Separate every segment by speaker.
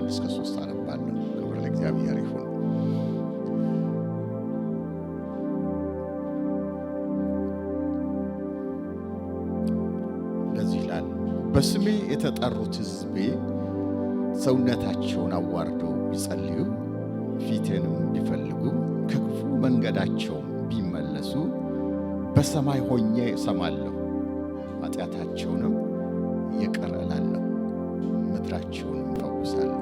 Speaker 1: 1 እስከ 3 አነባለሁ። ክብር ለእግዚአብሔር ይሁን። እንደዚህ ይላል፣ በስሜ የተጠሩት ሕዝቤ ሰውነታቸውን አዋርደው ቢጸልዩ ፊቴንም ቢፈልጉ ከክፉ መንገዳቸውም ቢመለሱ በሰማይ ሆኜ እሰማለሁ፣ ኃጢአታቸውንም ይቅር እላለሁ፣ ምድራቸውንም እፈውሳለሁ።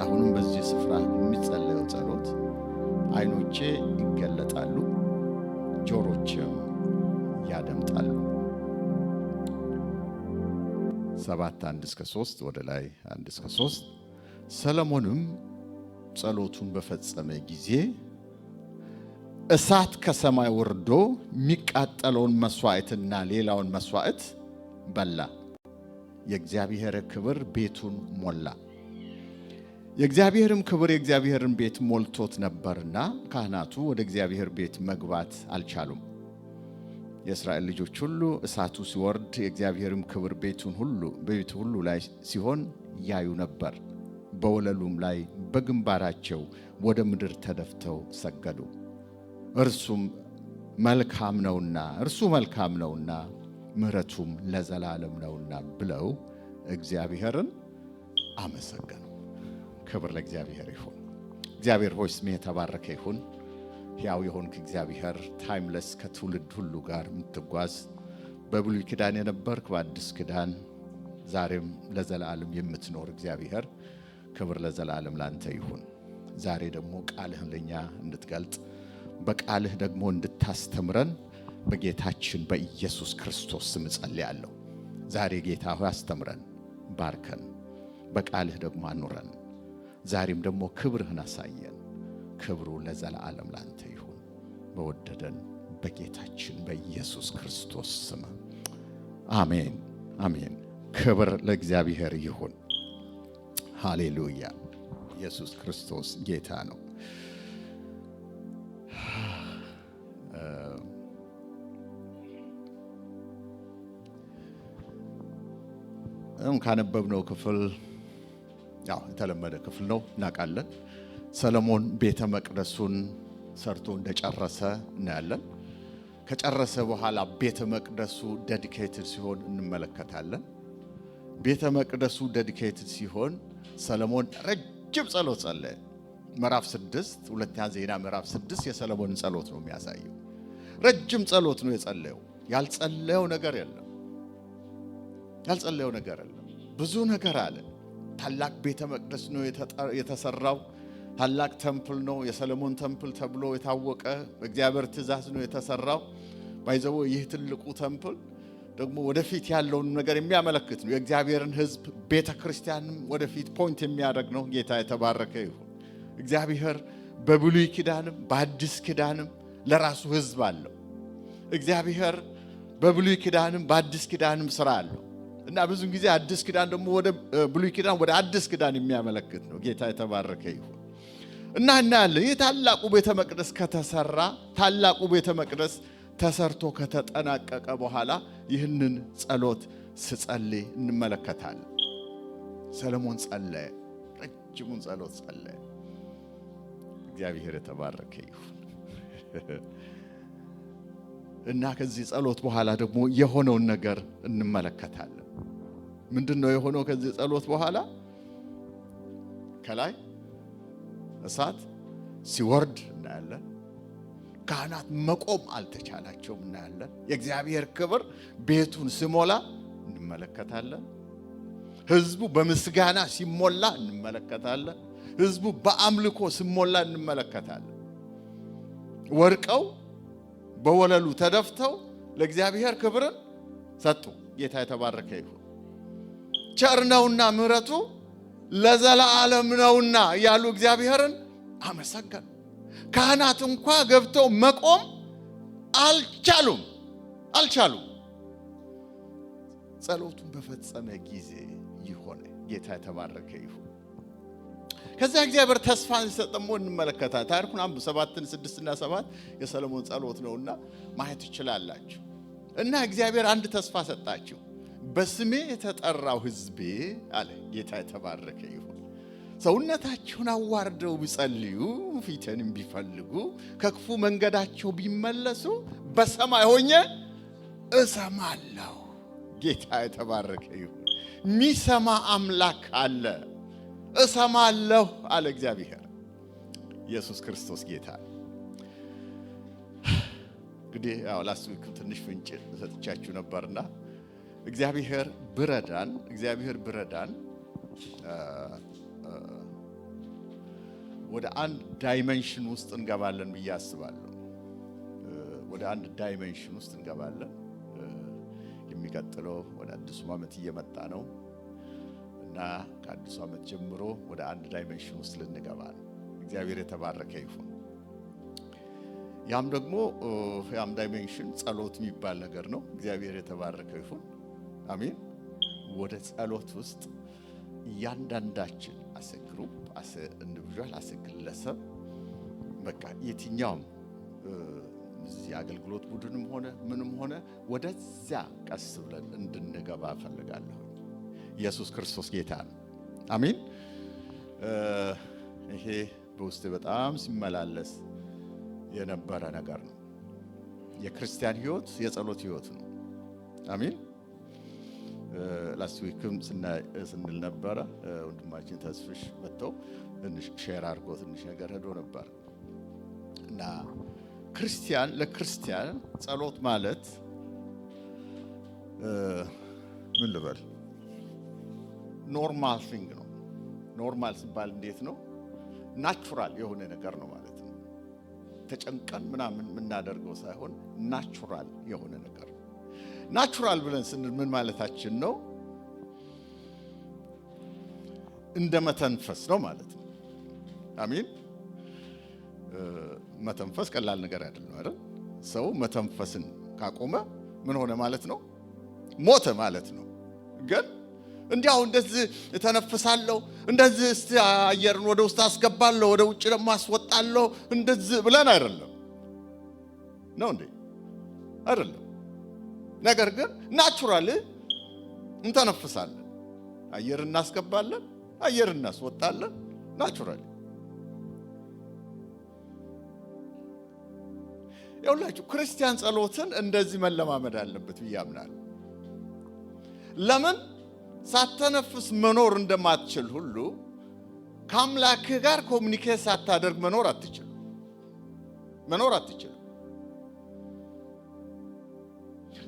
Speaker 1: አሁንም በዚህ ስፍራ የሚጸለየው ጸሎት ዓይኖቼ ይገለጣሉ፣ ጆሮቼም ያደምጣሉ። 7:1 እስከ 3 ወደ ላይ 1 እስከ 3 ሰሎሞንም ጸሎቱን በፈጸመ ጊዜ እሳት ከሰማይ ወርዶ የሚቃጠለውን መስዋዕትና ሌላውን መስዋዕት በላ። የእግዚአብሔር ክብር ቤቱን ሞላ። የእግዚአብሔርም ክብር የእግዚአብሔርን ቤት ሞልቶት ነበርና ካህናቱ ወደ እግዚአብሔር ቤት መግባት አልቻሉም። የእስራኤል ልጆች ሁሉ እሳቱ ሲወርድ የእግዚአብሔርም ክብር ቤቱ ሁሉ ላይ ሲሆን ያዩ ነበር። በወለሉም ላይ በግንባራቸው ወደ ምድር ተደፍተው ሰገዱ። እርሱ መልካም ነውና ምሕረቱም ለዘላለም ነውና ብለው እግዚአብሔርን አመሰገኑ። ክብር ለእግዚአብሔር ይሁን። እግዚአብሔር ሆይ ስምህ የተባረከ ይሁን። ሕያው የሆንክ እግዚአብሔር ታይምለስ ከትውልድ ሁሉ ጋር የምትጓዝ በብሉይ ኪዳን የነበርክ በአዲስ ኪዳን ዛሬም ለዘላለም የምትኖር እግዚአብሔር ክብር ለዘላለም ላንተ ይሁን። ዛሬ ደግሞ ቃልህን ለኛ እንድትገልጥ በቃልህ ደግሞ እንድታስተምረን በጌታችን በኢየሱስ ክርስቶስ ስም ጸልያለሁ። ዛሬ ጌታ ሆይ አስተምረን፣ ባርከን፣ በቃልህ ደግሞ አኑረን። ዛሬም ደግሞ ክብርህን አሳየን። ክብሩ ለዘላለም ላንተ ይሁን በወደደን በጌታችን በኢየሱስ ክርስቶስ ስም አሜን፣ አሜን። ክብር ለእግዚአብሔር ይሁን። ሃሌሉያ። ኢየሱስ ክርስቶስ ጌታ ነው። ካነበብነው ክፍል ያው የተለመደ ክፍል ነው እናውቃለን። ሰሎሞን ቤተ መቅደሱን ሰርቶ እንደጨረሰ እናያለን። ከጨረሰ በኋላ ቤተ መቅደሱ ዴዲኬትድ ሲሆን እንመለከታለን። ቤተ መቅደሱ ዴዲኬትድ ሲሆን ሰሎሞን ረጅም ጸሎት ጸለየ። ምዕራፍ 6 ሁለተኛ ዜና ምዕራፍ 6 የሰሎሞን ጸሎት ነው የሚያሳየው። ረጅም ጸሎት ነው የጸለየው። ያልጸለየው ነገር የለም። ብዙ ነገር አለ። ታላቅ ቤተ መቅደስ ነው የተሰራው። ታላቅ ተምፕል ነው። የሰሎሞን ተምፕል ተብሎ የታወቀ በእግዚአብሔር ትእዛዝ ነው የተሰራው። ባይዘው ይህ ትልቁ ተምፕል ደግሞ ወደፊት ያለውን ነገር የሚያመለክት ነው። የእግዚአብሔርን ሕዝብ ቤተ ክርስቲያንም ወደፊት ፖይንት የሚያደርግ ነው። ጌታ የተባረከ ይሁን። እግዚአብሔር በብሉይ ኪዳንም በአዲስ ኪዳንም ለራሱ ሕዝብ አለው። እግዚአብሔር በብሉይ ኪዳንም በአዲስ ኪዳንም ስራ አለው እና ብዙ ጊዜ አዲስ ኪዳን ደግሞ ወደ ብሉይ ኪዳን ወደ አዲስ ኪዳን የሚያመለክት ነው። ጌታ የተባረከ ይሁን እና እናያለን። ይህ ታላቁ ቤተ መቅደስ ከተሰራ ታላቁ ቤተ መቅደስ ተሰርቶ ከተጠናቀቀ በኋላ ይህንን ጸሎት ስጸልይ እንመለከታለን። ሰሎሞን ጸለየ፣ ረጅሙን ጸሎት ጸለየ። እግዚአብሔር የተባረከ ይሁን እና ከዚህ ጸሎት በኋላ ደግሞ የሆነውን ነገር እንመለከታለን። ምንድነው የሆነው? ከዚህ ጸሎት በኋላ ከላይ እሳት ሲወርድ እናያለን። ካህናት መቆም አልተቻላቸውም እናያለን። የእግዚአብሔር ክብር ቤቱን ሲሞላ እንመለከታለን። ሕዝቡ በምስጋና ሲሞላ እንመለከታለን። ሕዝቡ በአምልኮ ሲሞላ እንመለከታለን። ወድቀው በወለሉ ተደፍተው ለእግዚአብሔር ክብርን ሰጡ። ጌታ የተባረከ ይሁን። ቸር ነውና ምሕረቱ ለዘላለም ነውና ያሉ እግዚአብሔርን አመሰገኑ። ካህናት እንኳ ገብተው መቆም አልቻሉም። ጸሎቱን በፈጸመ ጊዜ ይሆነ። ጌታ የተባረከ ይሁን። ከዚያ እግዚአብሔር ተስፋን ሲሰጠሞ እንመለከታለን። ታሪኩን 7 6 እና 7 የሰሎሞን ጸሎት ነውና ማየት ይችላልላችሁ። እና እግዚአብሔር አንድ ተስፋ ሰጣቸው። በስሜ የተጠራው ሕዝቤ አለ። ጌታ የተባረከ ይሁን። ሰውነታቸውን አዋርደው ቢጸልዩ ፊቴንም ቢፈልጉ ከክፉ መንገዳቸው ቢመለሱ በሰማይ ሆኜ እሰማለሁ። ጌታ የተባረከ ይሁን። ሚሰማ አምላክ አለ። እሰማለሁ አለ እግዚአብሔር። ኢየሱስ ክርስቶስ ጌታ። እንግዲህ ያው ላስዊክ ትንሽ ፍንጭ ሰጥቻችሁ ነበርና እግዚአብሔር ብረዳን ወደ አንድ ዳይሜንሽን ውስጥ እንገባለን ብዬ አስባለሁ። ወደ አንድ ዳይሜንሽን ውስጥ እንገባለን። የሚቀጥለው ወደ አዲሱ ዓመት እየመጣ ነው እና ከአዲሱ ዓመት ጀምሮ ወደ አንድ ዳይሜንሽን ውስጥ ልንገባ ነው። እግዚአብሔር የተባረከ ይሁን። ያም ዳይሜንሽን ጸሎት የሚባል ነገር ነው። እግዚአብሔር የተባረከ ይሁን። አሜን። ወደ ጸሎት ውስጥ እያንዳንዳችን አሰ ግሩፕ አሰ ኢንዲቪጁዋል አሰ ግለሰብ በቃ የትኛውም እዚህ አገልግሎት ቡድንም ሆነ ምንም ሆነ ወደዚያ ቀስ ብለን እንድንገባ ፈልጋለሁ። ኢየሱስ ክርስቶስ ጌታ ነው። አሜን። ይሄ በውስጤ በጣም ሲመላለስ የነበረ ነገር ነው። የክርስቲያን ሕይወት የጸሎት ሕይወት ነው። አሜን። ላስት ዊክም ስንል ነበረ። ወንድማችን ተስፍሽ መጥቶ ትንሽ ሼር አድርጎ ትንሽ ነገር ሄዶ ነበር እና ለክርስቲያን ጸሎት ማለት ምን ልበል ኖርማል ቲንግ ነው። ኖርማል ሲባል እንዴት ነው? ናቹራል የሆነ ነገር ነው ማለት ነው። ተጨንቀን ምናምን የምናደርገው ሳይሆን ናቹራል የሆነ ነገር ነው። ናቹራል ብለን ስንል ምን ማለታችን ነው? እንደ መተንፈስ ነው ማለት ነው። አሜን። መተንፈስ ቀላል ነገር አይደለም አይደል? ሰው መተንፈስን ካቆመ ምን ሆነ ማለት ነው? ሞተ ማለት ነው። ግን እንዲያው እንደዚህ ተነፍሳለሁ፣ እንደዚህ እስቲ አየርን ወደ ውስጥ አስገባለሁ፣ ወደ ውጭ ደግሞ አስወጣለሁ እንደዚህ ብለን አይደለም ነው እንዴ? አይደለም። ነገር ግን ናቹራሊ እንተነፍሳለን፣ አየር እናስገባለን፣ አየር እናስወጣለን። ናቹራሊ ያውላችሁ ክርስቲያን ጸሎትን እንደዚህ መለማመድ አለበት ብዬ አምናለሁ። ለምን ሳተነፍስ መኖር እንደማትችል ሁሉ ከአምላክህ ጋር ኮሙኒኬት ሳታደርግ መኖር አትችልም።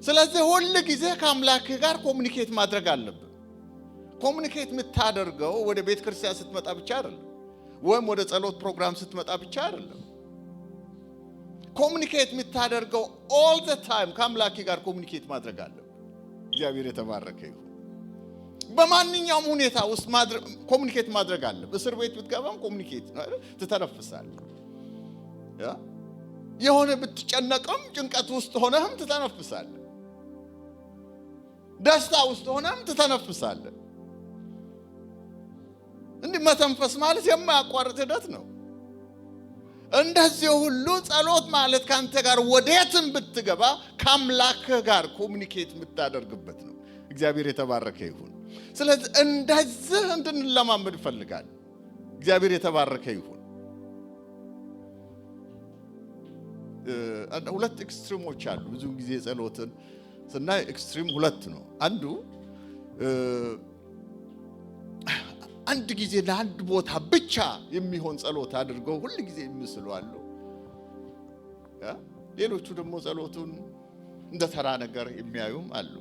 Speaker 1: ስለዚህ ሁሉ ጊዜ ከአምላክህ ጋር ኮሙኒኬት ማድረግ አለብህ። ኮሙኒኬት የምታደርገው ወደ ቤተ ክርስቲያን ስትመጣ ብቻ አይደለም፣ ወይም ወደ ጸሎት ፕሮግራም ስትመጣ ብቻ አይደለም። ኮሙኒኬት የምታደርገው ኦል ዘ ታይም ከአምላክህ ጋር ኮሙኒኬት ማድረግ አለብህ። እግዚአብሔር የተባረከ ይሁን። በማንኛውም ሁኔታ ውስጥ ኮሙኒኬት ማድረግ አለብህ። እስር ቤት ብትገባም ኮሙኒኬት ትተነፍሳለህ። የሆነ ብትጨነቅም ጭንቀት ውስጥ ሆነህም ትተነፍሳለህ። ደስታ ውስጥ ሆነህም ትተነፍሳለህ። እንዲህ መተንፈስ ማለት የማያቋርጥ ሂደት ነው። እንደዚህ ሁሉ ጸሎት ማለት ካንተ ጋር ወዴትም ብትገባ ከአምላክህ ጋር ኮሙኒኬት የምታደርግበት ነው። እግዚአብሔር የተባረከ ይሁን። ስለዚህ እንደዚህ እንድንለማመድ ይፈልጋል። እግዚአብሔር የተባረከ ይሁን። ሁለት ኤክስትሪሞች አሉ። ብዙ ጊዜ ጸሎትን ስናይ ኤክስትሪም ሁለት ነው። አንዱ አንድ ጊዜ ለአንድ ቦታ ብቻ የሚሆን ጸሎት አድርገው ሁሉ ጊዜ የሚስሉ አሉ። ሌሎቹ ደግሞ ጸሎቱን እንደ ተራ ነገር የሚያዩም አሉ።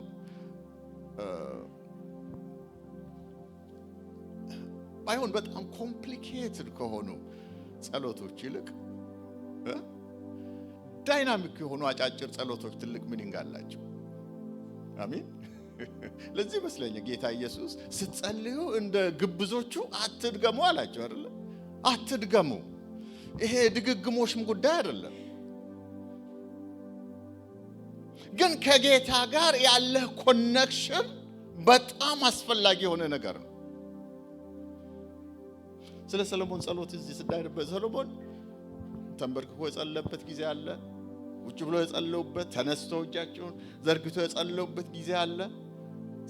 Speaker 1: ባይሆን በጣም ኮምፕሊኬትድ ከሆኑ ጸሎቶች ይልቅ ዳይናሚክ የሆኑ አጫጭር ጸሎቶች ትልቅ ሚኒንግ አላቸው። አሜን። ለዚህ ይመስለኛል ጌታ ኢየሱስ ስትጸልዩ እንደ ግብዞቹ አትድገሙ አላቸው አይደል? አትድገሙ። ይሄ ድግግሞሽም ጉዳይ አይደለም፣ ግን ከጌታ ጋር ያለህ ኮኔክሽን በጣም አስፈላጊ የሆነ ነገር ነው። ስለ ሰሎሞን ጸሎት እዚህ ስናይበት ሰሎሞን ተንበርክኮ የጸለየበት ጊዜ አለ፣ ውጭ ብሎ የጸለዩበት፣ ተነስቶ እጃቸውን ዘርግቶ የጸለዩበት ጊዜ አለ።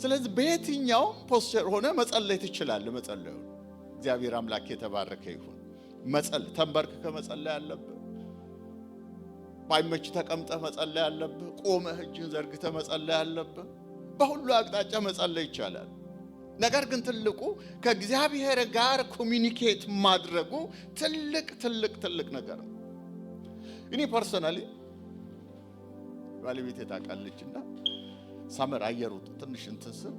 Speaker 1: ስለዚህ በየትኛው ፖስቸር ሆነ መጸለይ ትችላለህ። መጸለዩ እግዚአብሔር አምላክ የተባረከ ይሁን። ተንበርክከ መጸለይ አለብህ። ባይመች ተቀምጠህ መጸለይ አለብህ። ቆመህ እጅህን ዘርግተህ መጸለይ አለብህ። በሁሉ አቅጣጫ መጸለይ ይቻላል። ነገር ግን ትልቁ ከእግዚአብሔር ጋር ኮሚኒኬት ማድረጉ ትልቅ ነገር ነው። እኔ ፐርሰናሊ ባለቤቴ ታውቃለችና ሳመር አየሩ ትንሽ እንትን ስል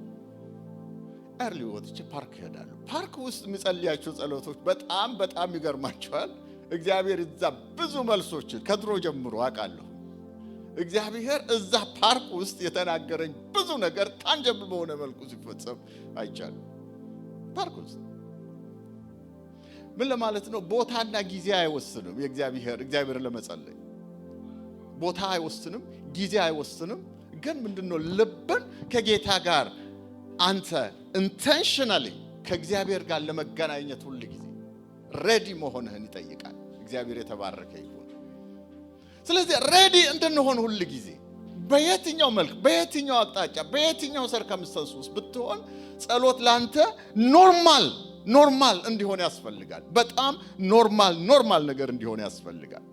Speaker 1: እርሊ ወጥቼ ፓርክ እሄዳለሁ። ፓርክ ውስጥ የሚጸልያቸው ጸሎቶች በጣም ይገርማቸዋል። እግዚአብሔር እዛ ብዙ መልሶችን ከድሮ ጀምሮ አውቃለሁ። እግዚአብሔር እዛ ፓርክ ውስጥ የተናገረኝ ብዙ ነገር ታንጀብል በሆነ መልኩ ሲፈጸም አይቻልም። ፓርክ ውስጥ ምን ለማለት ነው? ቦታና ጊዜ አይወስንም። እግዚአብሔር ለመጸለይ ቦታ አይወስንም፣ ጊዜ አይወስንም። ግን ምንድነው ልብን ከጌታ ጋር አንተ ኢንቴንሽናሊ ከእግዚአብሔር ጋር ለመገናኘት ሁሉ ጊዜ ሬዲ መሆንህን ይጠይቃል። እግዚአብሔር የተባረከ ይሁን። ስለዚህ ሬዲ እንድንሆን ሁሉ ጊዜ በየትኛው መልክ፣ በየትኛው አቅጣጫ፣ በየትኛው ሰርከምስታንስ ውስጥ ብትሆን ጸሎት ላንተ ኖርማል እንዲሆን ያስፈልጋል። በጣም ኖርማል ነገር እንዲሆን ያስፈልጋል።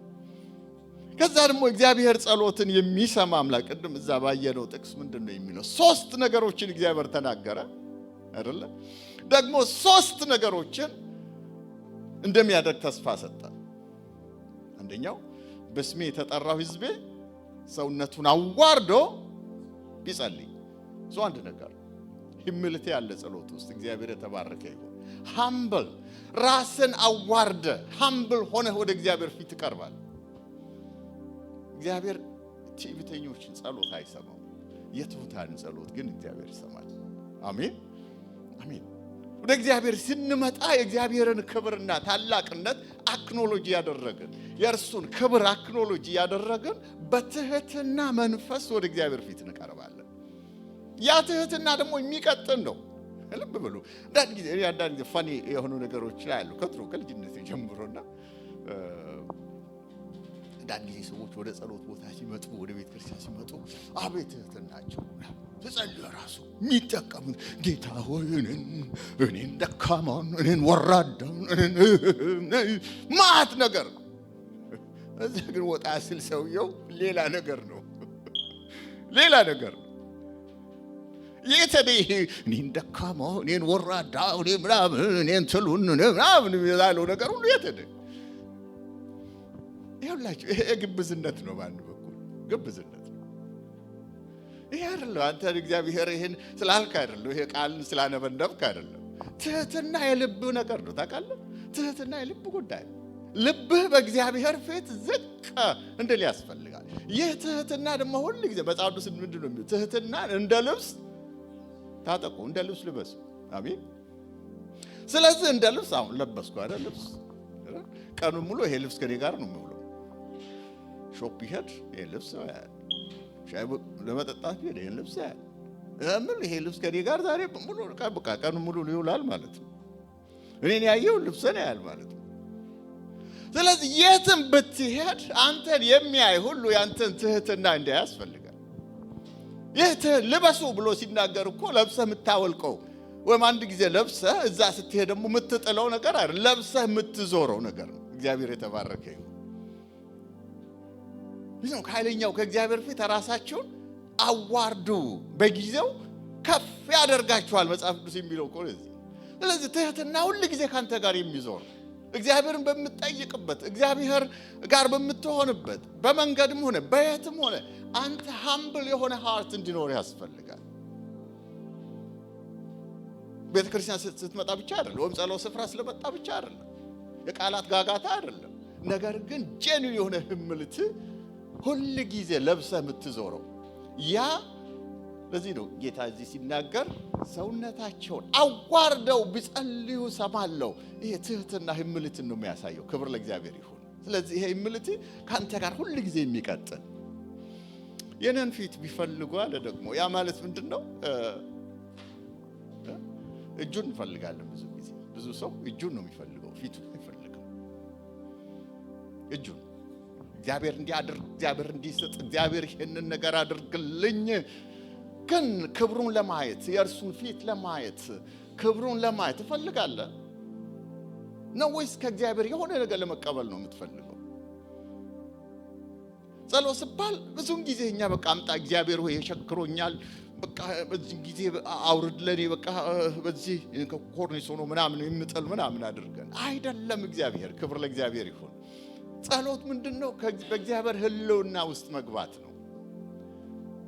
Speaker 1: ከዛ ደግሞ እግዚአብሔር ጸሎትን የሚሰማ አምላክ ቅድም እዛ ባየነው ጥቅስ ምንድነው የሚለው? 3 ነገሮችን እግዚአብሔር ተናገረ አይደለ? ደግሞ 3 ነገሮችን እንደሚያደርግ ተስፋ ሰጠ። አንደኛው በስሜ የተጠራው ሕዝቤ ሰውነቱን አዋርዶ ቢጸልይ። አንድ ነገር ሂሚሊቲ ያለ ጸሎት ውስጥ እግዚአብሔር የተባረከ ይሁን። ሃምብል ራስን አዋርደ ሃምብል ሆነ ወደ እግዚአብሔር ፊት ይቀርባል። እግዚአብሔር ትዕቢተኞችን ጸሎት አይሰማም። የትሑታንን ጸሎት ግን እግዚአብሔር ይሰማል። አሜን። ወደ እግዚአብሔር ስንመጣ የእግዚአብሔርን ክብርና ታላቅነት አክኖሎጂ ያደረግን የእርሱን ክብር አክኖሎጂ ያደረግን በትህትና መንፈስ ወደ እግዚአብሔር ፊት እንቀርባለን። ያ ትህትና ደግሞ የሚቀጥል ነው። ልብ ብሉ። አንዳንድ ጊዜ ፈኒ የሆኑ ነገሮች ላይ አሉ። ከድሮ ከልጅነት ጀምሮና አንዳንድ ጊዜ ሰዎች ወደ ጸሎት ቦታ ሲመጡ፣ ወደ ቤተ ክርስቲያን ሲመጡ አቤት ትህትናቸው ተጸልዮ ራሱ የሚጠቀሙት ጌታ ሆይ እኔን ደካማውን እኔን ወራዳውን ማት ነገር ነው። እዚህ ግን ወጣ ሲል ሰውየው ሌላ ነገር ነው። የተደ እኔን ደካማው እኔን ወራዳው እኔ ምናምን እኔን ትሉን ምናምን ያለው ነገር ሁሉ የተደ ይኸውላችሁ ይሄ ግብዝነት ነው። በአንድ በኩል ግብዝነት ነው። ይሄ አይደለም አንተ እግዚአብሔር ይሄን ስላልክ አይደለም፣ ይሄ ቃልን ስላነበነብክ አይደለም። ትህትና የልብ ነገር ነው። ታውቃለህ? ትህትና የልብ ጉዳይ ነው። ልብህ በእግዚአብሔር ፊት ዝቅ እንድል ያስፈልጋል። ይህ ትህትና ደግሞ ሁሉ ጊዜ መጽሐፍ ቅዱስ ምንድን ነው የሚለው? ትህትና እንደ ልብስ ታጠቁ፣ እንደ ልብስ ልበሱ። አሜን። ስለዚህ እንደ ልብስ አሁን ለበስኩ አይደል? ልብስ ቀኑን ሙሉ ይሄ ልብስ ከኔ ጋር ነው የሚውለው። ሾፕ ይሄድ ይሄ ልብስ ያያል። ሻይ ለመጠጣት ይሄድ ይሄ ልብስ ያያል። ይሄ ልብስ ከኔ ጋር ዛሬ ሙሉ ቀኑን ሙሉ ይውላል ማለት ነው። እኔን ያየው ልብስን ያያል ማለት ነው። ስለዚህ የትም ብትሄድ አንተን የሚያይ ሁሉ ያንተን ትህትና እንዲያይ ያስፈልጋል። ይህ ልበሱ ብሎ ሲናገር እኮ ለብሰህ የምታወልቀው ወይም አንድ ጊዜ ለብሰህ እዛ ስትሄድ ደግሞ የምትጥለው ነገር አይደል፣ ለብሰህ የምትዞረው ነገር ነው። እግዚአብሔር የተባረከ ይሁን። ይሄው ከኃይለኛው ከእግዚአብሔር ፊት ራሳችሁን አዋርዱ፣ በጊዜው ከፍ ያደርጋችኋል መጽሐፍ ቅዱስ የሚለው እኮ ለዚህ። ስለዚህ ትህትና ሁሉ ጊዜ ካንተ ጋር የሚዞር እግዚአብሔርን በምትጠይቅበት እግዚአብሔር ጋር በምትሆንበት በመንገድም ሆነ በየትም ሆነ አንተ ሃምብል የሆነ ሃርት እንዲኖር ያስፈልጋል። ቤተክርስቲያን ስትመጣ ብቻ አይደለም፣ ወይም ጸሎት ስፍራ ስለመጣ ብቻ አይደለም፣ የቃላት ጋጋታ አይደለም። ነገር ግን ጄኒን የሆነ ህምልት ሁሉ ጊዜ ለብሰህ የምትዞረው ያ። ለዚህ ነው ጌታ እዚህ ሲናገር ሰውነታቸውን አዋርደው ቢጸልዩ ሰማለው። ይሄ ትህትና ህምልትን ነው የሚያሳየው። ክብር ለእግዚአብሔር ይሁን። ስለዚህ ይሄ ህምልት ካንተ ጋር ሁሉ ጊዜ የሚቀጥል የነን ፊት ቢፈልጉ አለ። ደግሞ ያ ማለት ምንድነው? እጁን እንፈልጋለን። ብዙ ሰው እጁን ነው የሚፈልገው፣ ፊቱን አይፈልግም። እጁን እግዚአብሔር እንዲያደርግ፣ እግዚአብሔር እንዲሰጥ፣ እግዚአብሔር ይሄንን ነገር አድርግልኝ። ግን ክብሩን ለማየት የእርሱን ፊት ለማየት ክብሩን ለማየት ትፈልጋለህ። ነው ወይስ ከእግዚአብሔር የሆነ ነገር ለመቀበል ነው የምትፈልገው? ጸሎት ሲባል ብዙውን ጊዜ እኛ በቃ አምጣ እግዚአብሔር ሆይ የሸክሮኛል በቃ በዚህ ጊዜ አውርድ ለኔ በቃ በዚህ ኮርኒስ ሆኖ ምናምን የምጥል ምናምን አድርገን አይደለም። እግዚአብሔር ክብር ለእግዚአብሔር ይሁን። ጸሎት ምንድነው? በእግዚአብሔር ሕልውና ውስጥ መግባት ነው።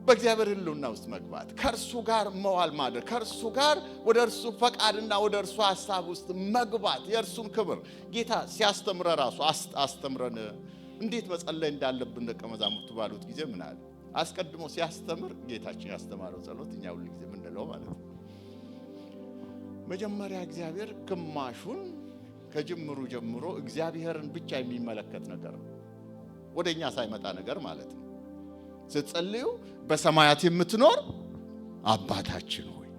Speaker 1: በእግዚአብሔር ሕልውና ውስጥ መግባት፣ ከእርሱ ጋር መዋል ማድረግ፣ ከእርሱ ጋር ወደ እርሱ ፈቃድና ወደ እርሱ ሐሳብ ውስጥ መግባት፣ የእርሱን ክብር ጌታ ሲያስተምረ ራሱ አስተምረን እንዴት መጸለይ እንዳለብን ደቀ መዛሙርቱ ባሉት ጊዜ ምን አለ? አስቀድሞ ሲያስተምር ጌታችን ያስተማረው ጸሎት እኛ ሁሉ ጊዜ ምንድነው ማለት ነው? መጀመሪያ እግዚአብሔር ግማሹን ከጅምሩ ጀምሮ እግዚአብሔርን ብቻ የሚመለከት ነገር ነው፣ ወደኛ ሳይመጣ ነገር ማለት ነው። ስትጸልዩ በሰማያት የምትኖር አባታችን ሆይ፣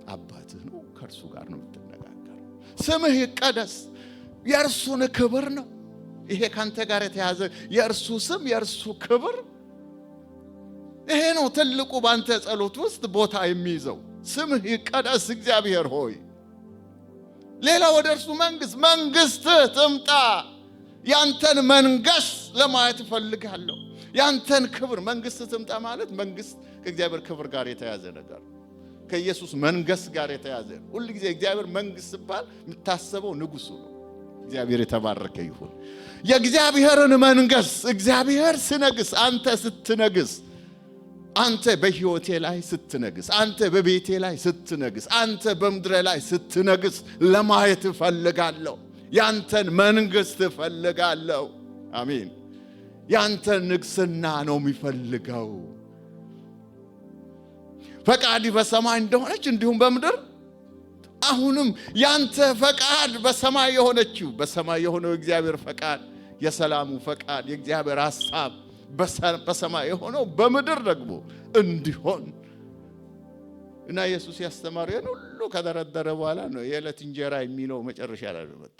Speaker 1: አባትህ ነው፣ ከእርሱ ጋር ነው የምትነጋገረው። ስምህ ይቀደስ፣ የእርሱን ክብር ነው። ይሄ ካንተ ጋር የተያዘ የእርሱ ስም የእርሱ ክብር ይሄ ነው ትልቁ ባንተ ጸሎት ውስጥ ቦታ የሚይዘው። ስምህ ይቀደስ እግዚአብሔር ሆይ። ሌላ ወደ እርሱ መንግስትህ ትምጣ። ያንተን መንግስት ለማየት እፈልጋለሁ። ያንተን ክብር መንግስት ትምጣ ማለት መንግስት ከእግዚአብሔር ክብር ጋር የተያዘ ነገር፣ ከኢየሱስ መንግስት ጋር የተያዘ ሁሉ ጊዜ እግዚአብሔር መንግስት ሲባል የምታሰበው ንጉሱ ነው። እግዚአብሔር የተባረከ ይሁን። የእግዚአብሔርን መንግስት እግዚአብሔር ሲነግስ፣ አንተ ስትነግስ፣ አንተ በህይወቴ ላይ ስትነግስ፣ አንተ በቤቴ ላይ ስትነግስ፣ አንተ በምድሬ ላይ ስትነግስ ለማየት እፈልጋለሁ። ያንተን መንግስት እፈልጋለሁ። አሜን። ያንተን ንግስና ነው የሚፈልገው። ፈቃድ በሰማይ እንደሆነች እንዲሁም በምድር አሁንም ያንተ ፈቃድ በሰማይ የሆነችው በሰማይ የሆነው እግዚአብሔር ፈቃድ፣ የሰላሙ ፈቃድ፣ የእግዚአብሔር ሐሳብ በሰማይ የሆነው በምድር ደግሞ እንዲሆን እና ኢየሱስ ያስተማረን ሁሉ ከደረደረ በኋላ ነው የዕለት እንጀራ የሚለው መጨረሻ ላይ መጣ።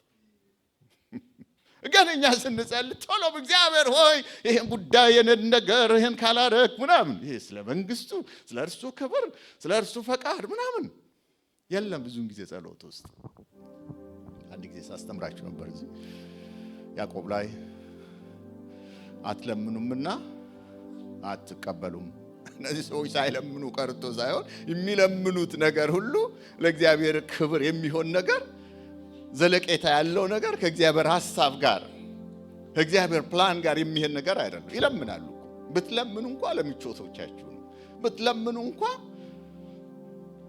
Speaker 1: ገነኛ ስንጸልይ ቶሎ እግዚአብሔር ሆይ ይሄን ጉዳይ የነን ነገር ይሄን ካላረክ ምናምን ይሄ ስለ መንግስቱ ስለ እርሱ ክብር ስለ እርሱ ፈቃድ ምናምን የለም። ብዙን ጊዜ ጸሎት ውስጥ አንድ ጊዜ ሳስተምራችሁ ነበር እዚህ ያዕቆብ ላይ አትለምኑምና አትቀበሉም። እነዚህ ሰዎች ሳይለምኑ ቀርቶ ሳይሆን የሚለምኑት ነገር ሁሉ ለእግዚአብሔር ክብር የሚሆን ነገር፣ ዘለቄታ ያለው ነገር ከእግዚአብሔር ሐሳብ ጋር ከእግዚአብሔር ፕላን ጋር የሚሄድ ነገር አይደለም። ይለምናሉ። ብትለምኑ እንኳን ለምቾቶቻችሁ ነው። ብትለምኑ እንኳን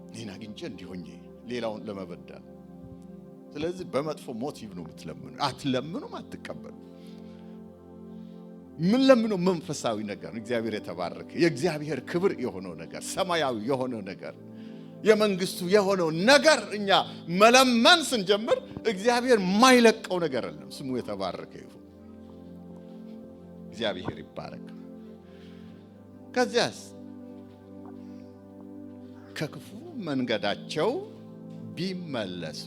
Speaker 1: እኔን አግኝቼ እንዲሆኝ ሌላውን ለመበደል። ስለዚህ በመጥፎ ሞቲቭ ነው የምትለምኑ። አትለምኑም፣ አትቀበሉ። ምን ለምኑ? መንፈሳዊ ነገር። እግዚአብሔር የተባረከ የእግዚአብሔር ክብር የሆነው ነገር፣ ሰማያዊ የሆነው ነገር፣ የመንግስቱ የሆነው ነገር እኛ መለመን ስንጀምር እግዚአብሔር የማይለቀው ነገር የለም። ስሙ የተባረከ ይሁን። እግዚአብሔር ይባረክ። ከዚያስ ከክፉ መንገዳቸው ቢመለሱ፣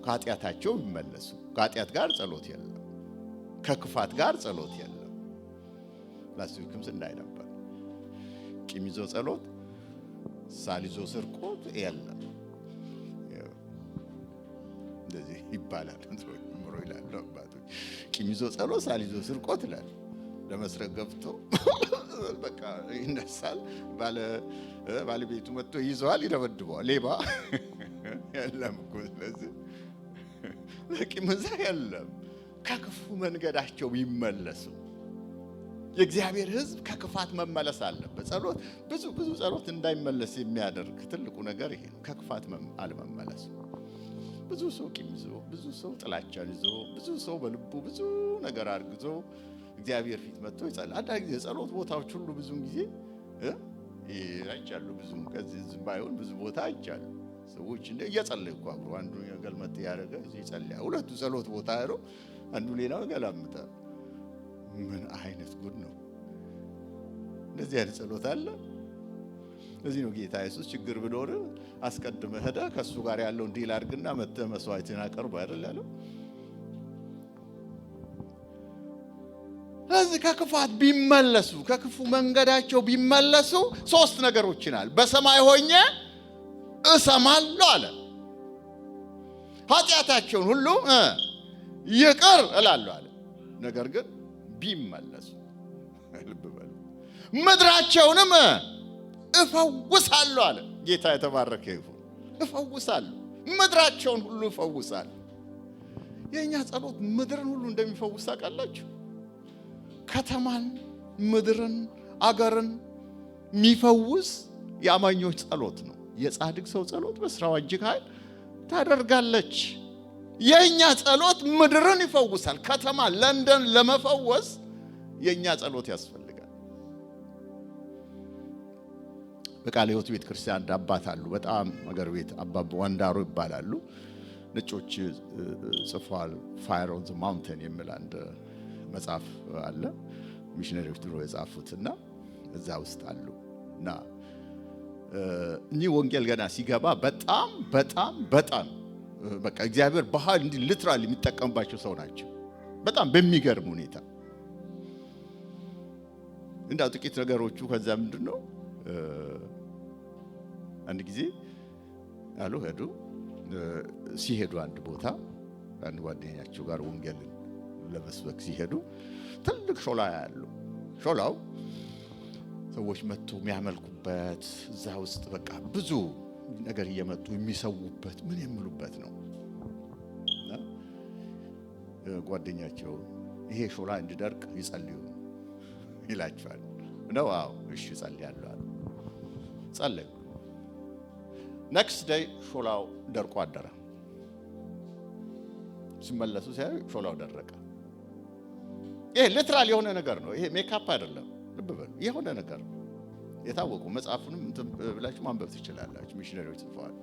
Speaker 1: ከኃጢአታቸው ቢመለሱ። ከኃጢአት ጋር ጸሎት የለም። ከክፋት ጋር ጸሎት የለም። ላስቲክም ስናይ ነበር። ቂም ይዞ ጸሎት፣ ሳል ይዞ ስርቆት የለም። እንደዚህ ይባላል። ምሮ ይላሉ አባቶች። ቂም ይዞ ጸሎት፣ ሳል ይዞ ስርቆት ይላል። ለመስረቅ ገብቶ በቃ ይነሳል። ባለቤቱ መጥቶ ይዘዋል፣ ይደበድበዋል። ሌባ የለም እኮ። ስለዚህ ቂም እዛ የለም። ከክፉ መንገዳቸው ቢመለሱ። የእግዚአብሔር ሕዝብ ከክፋት መመለስ አለበት። ጸሎት ብዙ ጸሎት እንዳይመለስ የሚያደርግ ትልቁ ነገር ይሄ ነው፣ ከክፋት አለመመለሱ። ብዙ ሰው ቂም ይዞ፣ ብዙ ሰው ጥላቻን ይዞ፣ ብዙ ሰው በልቡ ብዙ ነገር አርግዞ እግዚአብሔር ፊት መጥቶ ይጸልያል። አንዳንድ ጊዜ ጸሎት ቦታዎች ሁሉ ብዙን ጊዜ አይቻሉ። ብዙ ከዚህ ባይሆን ብዙ ቦታ አይቻሉ። ሰዎች እንደ እየጸለዩ እኮ አብሮ አንዱ ገልመጥ ያደረገ እዚህ ይጸልያል። ሁለቱ ጸሎት ቦታ ያለው አንዱ ሌላው ገላምጣል። ምን አይነት ጉድ ነው! እንደዚህ አይነት ጸሎት አለ። ለዚህ ነው ጌታ ኢየሱስ ችግር ቢኖር አስቀድመህ ሄደህ ከሱ ጋር ያለው ዲል አድርግና መጥተህ መስዋዕትን አቅርብ አይደል ያለው። ስለዚህ ከክፋት ቢመለሱ፣ ከክፉ መንገዳቸው ቢመለሱ ሶስት ነገሮች ይላል። በሰማይ ሆኜ እሰማለሁ አለ። ኃጢአታቸውን ሁሉ ይቅር እላለሁ አለ። ነገር ግን ቢመለሱ ልብ በሉ ምድራቸውንም እፈውሳለሁ አለ። ጌታ የተባረከ ይሁን። እፈውሳለሁ፣ ምድራቸውን ሁሉ እፈውሳለሁ። የእኛ ጸሎት ምድርን ሁሉ እንደሚፈውስ ታውቃላችሁ? ከተማን፣ ምድርን፣ አገርን የሚፈውስ የአማኞች ጸሎት ነው። የጻድቅ ሰው ጸሎት በሥራዋ እጅግ ኃይል ታደርጋለች። የእኛ ጸሎት ምድርን ይፈውሳል። ከተማ ለንደን ለመፈወስ የእኛ ጸሎት ያስፈልጋል። በቃለ ሕይወት ቤተ ክርስቲያን አባት አሉ። በጣም አገር ቤት አባባ ወንዳሮ ይባላሉ። ነጮች ጽፏል። ፋየር ኦን ዘ ማውንቴን የሚል አንድ መጽሐፍ አለ። ሚሽነሪዎች ድሮ የጻፉትና እዛ ውስጥ አሉ እና እኚህ ወንጌል ገና ሲገባ በጣም በጣም በጣም በቃ እግዚአብሔር በኃይል እንዲህ ሊትራሊ የሚጠቀምባቸው ሰው ናቸው። በጣም በሚገርም ሁኔታ እንዳው ጥቂት ነገሮቹ ከዛ ምንድነው አንድ ጊዜ አሉ ሄዱ ሲሄዱ አንድ ቦታ አንድ ጓደኛቸው ጋር ወንጌልን ለመስበክ ሲሄዱ ትልቅ ሾላ ያለው ሾላው ሰዎች መጥቶ የሚያመልኩበት እዛ ውስጥ በቃ ብዙ ነገር እየመጡ የሚሰውበት ምን የሚሉበት ነው። ጓደኛቸው ይሄ ሾላ እንዲደርቅ ይጸልዩ ይላቸዋል። ነው አዎ እሺ ጸልያለሁ አሉ። ጸለዩ። ኔክስት ዴይ ሾላው ደርቆ አደረ። ሲመለሱ ሲያዩ ሾላው ደረቀ። ይሄ ሊትራል የሆነ ነገር ነው። ይሄ ሜካፕ አይደለም። ልብ በሉ የሆነ ነገር ነው። የታወቁ መጽሐፉንም ብላችሁ ማንበብ ትችላላችሁ። ሚሽነሪዎች ጽፈዋል።